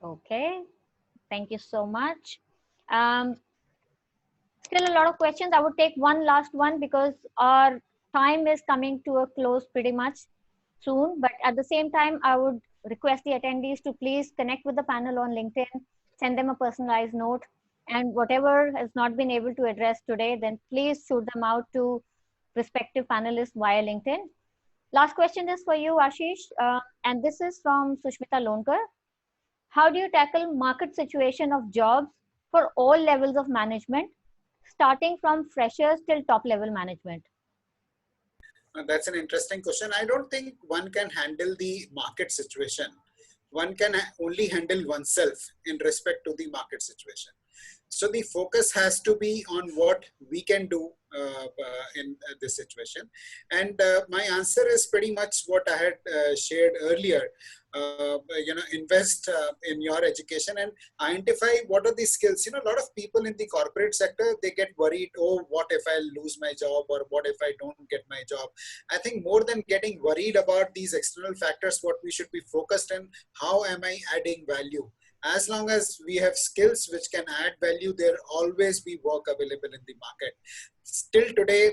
Okay, thank you so much. Still a lot of questions. I would take one last one because our time is coming to a close pretty much soon. But at the same time, I would request the attendees to please connect with the panel on LinkedIn, send them a personalized note, and whatever has not been able to address today, then please shoot them out to respective panelists via LinkedIn. Last question is for you, Ashish, and this is from Sushmita Lonkar. How do you tackle market situation of jobs for all levels of management, starting from freshers till top level management? That's an interesting question. I don't think one can handle the market situation. One can only handle oneself in respect to the market situation. So the focus has to be on what we can do in this situation. And my answer is pretty much what I had shared earlier. Invest in your education and identify what are the skills. A lot of people in the corporate sector, they get worried, oh, what if I lose my job, or what if I don't get my job? I think more than getting worried about these external factors, what we should be focused on, how am I adding value? As long as we have skills which can add value, there always be work available in the market. Still today,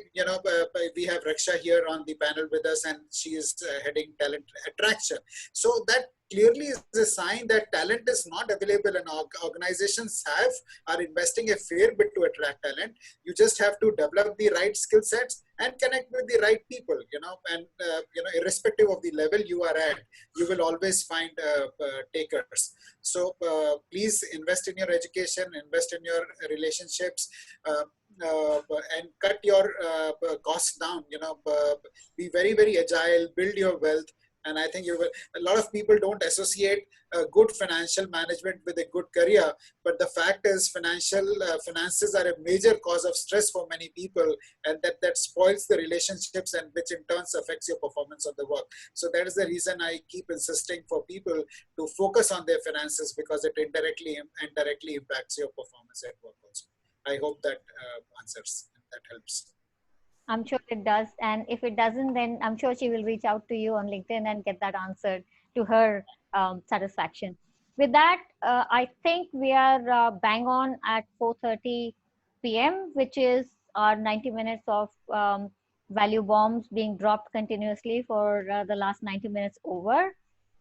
we have Raksha here on the panel with us, and she is heading talent attraction. So that clearly is a sign that talent is not available, and organizations are investing a fair bit to attract talent. You just have to develop the right skill sets and connect with the right people, and irrespective of the level you are at, you will always find takers. So please invest in your education, invest in your relationships, and cut your costs down. Be very, very agile, build your wealth. And I think a lot of people don't associate good financial management with a good career. But the fact is, finances are a major cause of stress for many people, and that spoils the relationships, and which in turn affects your performance on the work. So that is the reason I keep insisting for people to focus on their finances, because it indirectly impacts your performance at work also. I hope that answers, that helps. I'm sure it does. And if it doesn't, then I'm sure she will reach out to you on LinkedIn and get that answered to her satisfaction. With that, I think we are bang on at 4:30 p.m., which is our 90 minutes of value bombs being dropped continuously for the last 90 minutes over.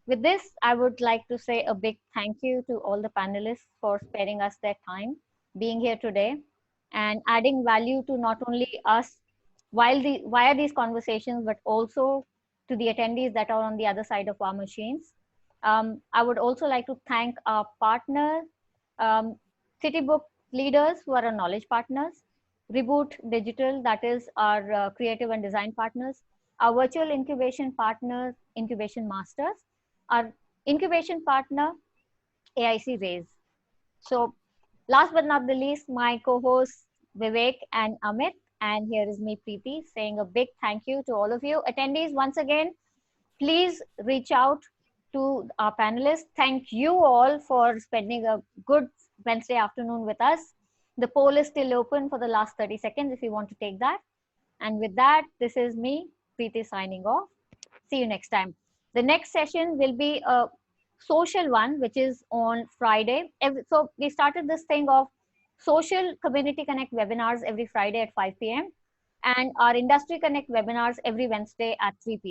With this, I would like to say a big thank you to all the panelists for sparing us their time, being here today, and adding value to not only us via these conversations, but also to the attendees that are on the other side of our machines. I would also like to thank our partners, um, Citibook leaders who are our knowledge partners, Reboot Digital, that is our creative and design partners, our virtual incubation partners, Incubation Masters, our incubation partner, AIC Raise. So last but not the least, my co-hosts Vivek and Amit, and here is me, Preeti, saying a big thank you to all of you. Attendees, once again, please reach out to our panelists. Thank you all for spending a good Wednesday afternoon with us. The poll is still open for the last 30 seconds if you want to take that. And with that, this is me, Preeti, signing off. See you next time. The next session will be a social one, which is on Friday. So we started this thing of social community connect webinars every Friday at 5 p.m. and our industry connect webinars every Wednesday at 3 p.m.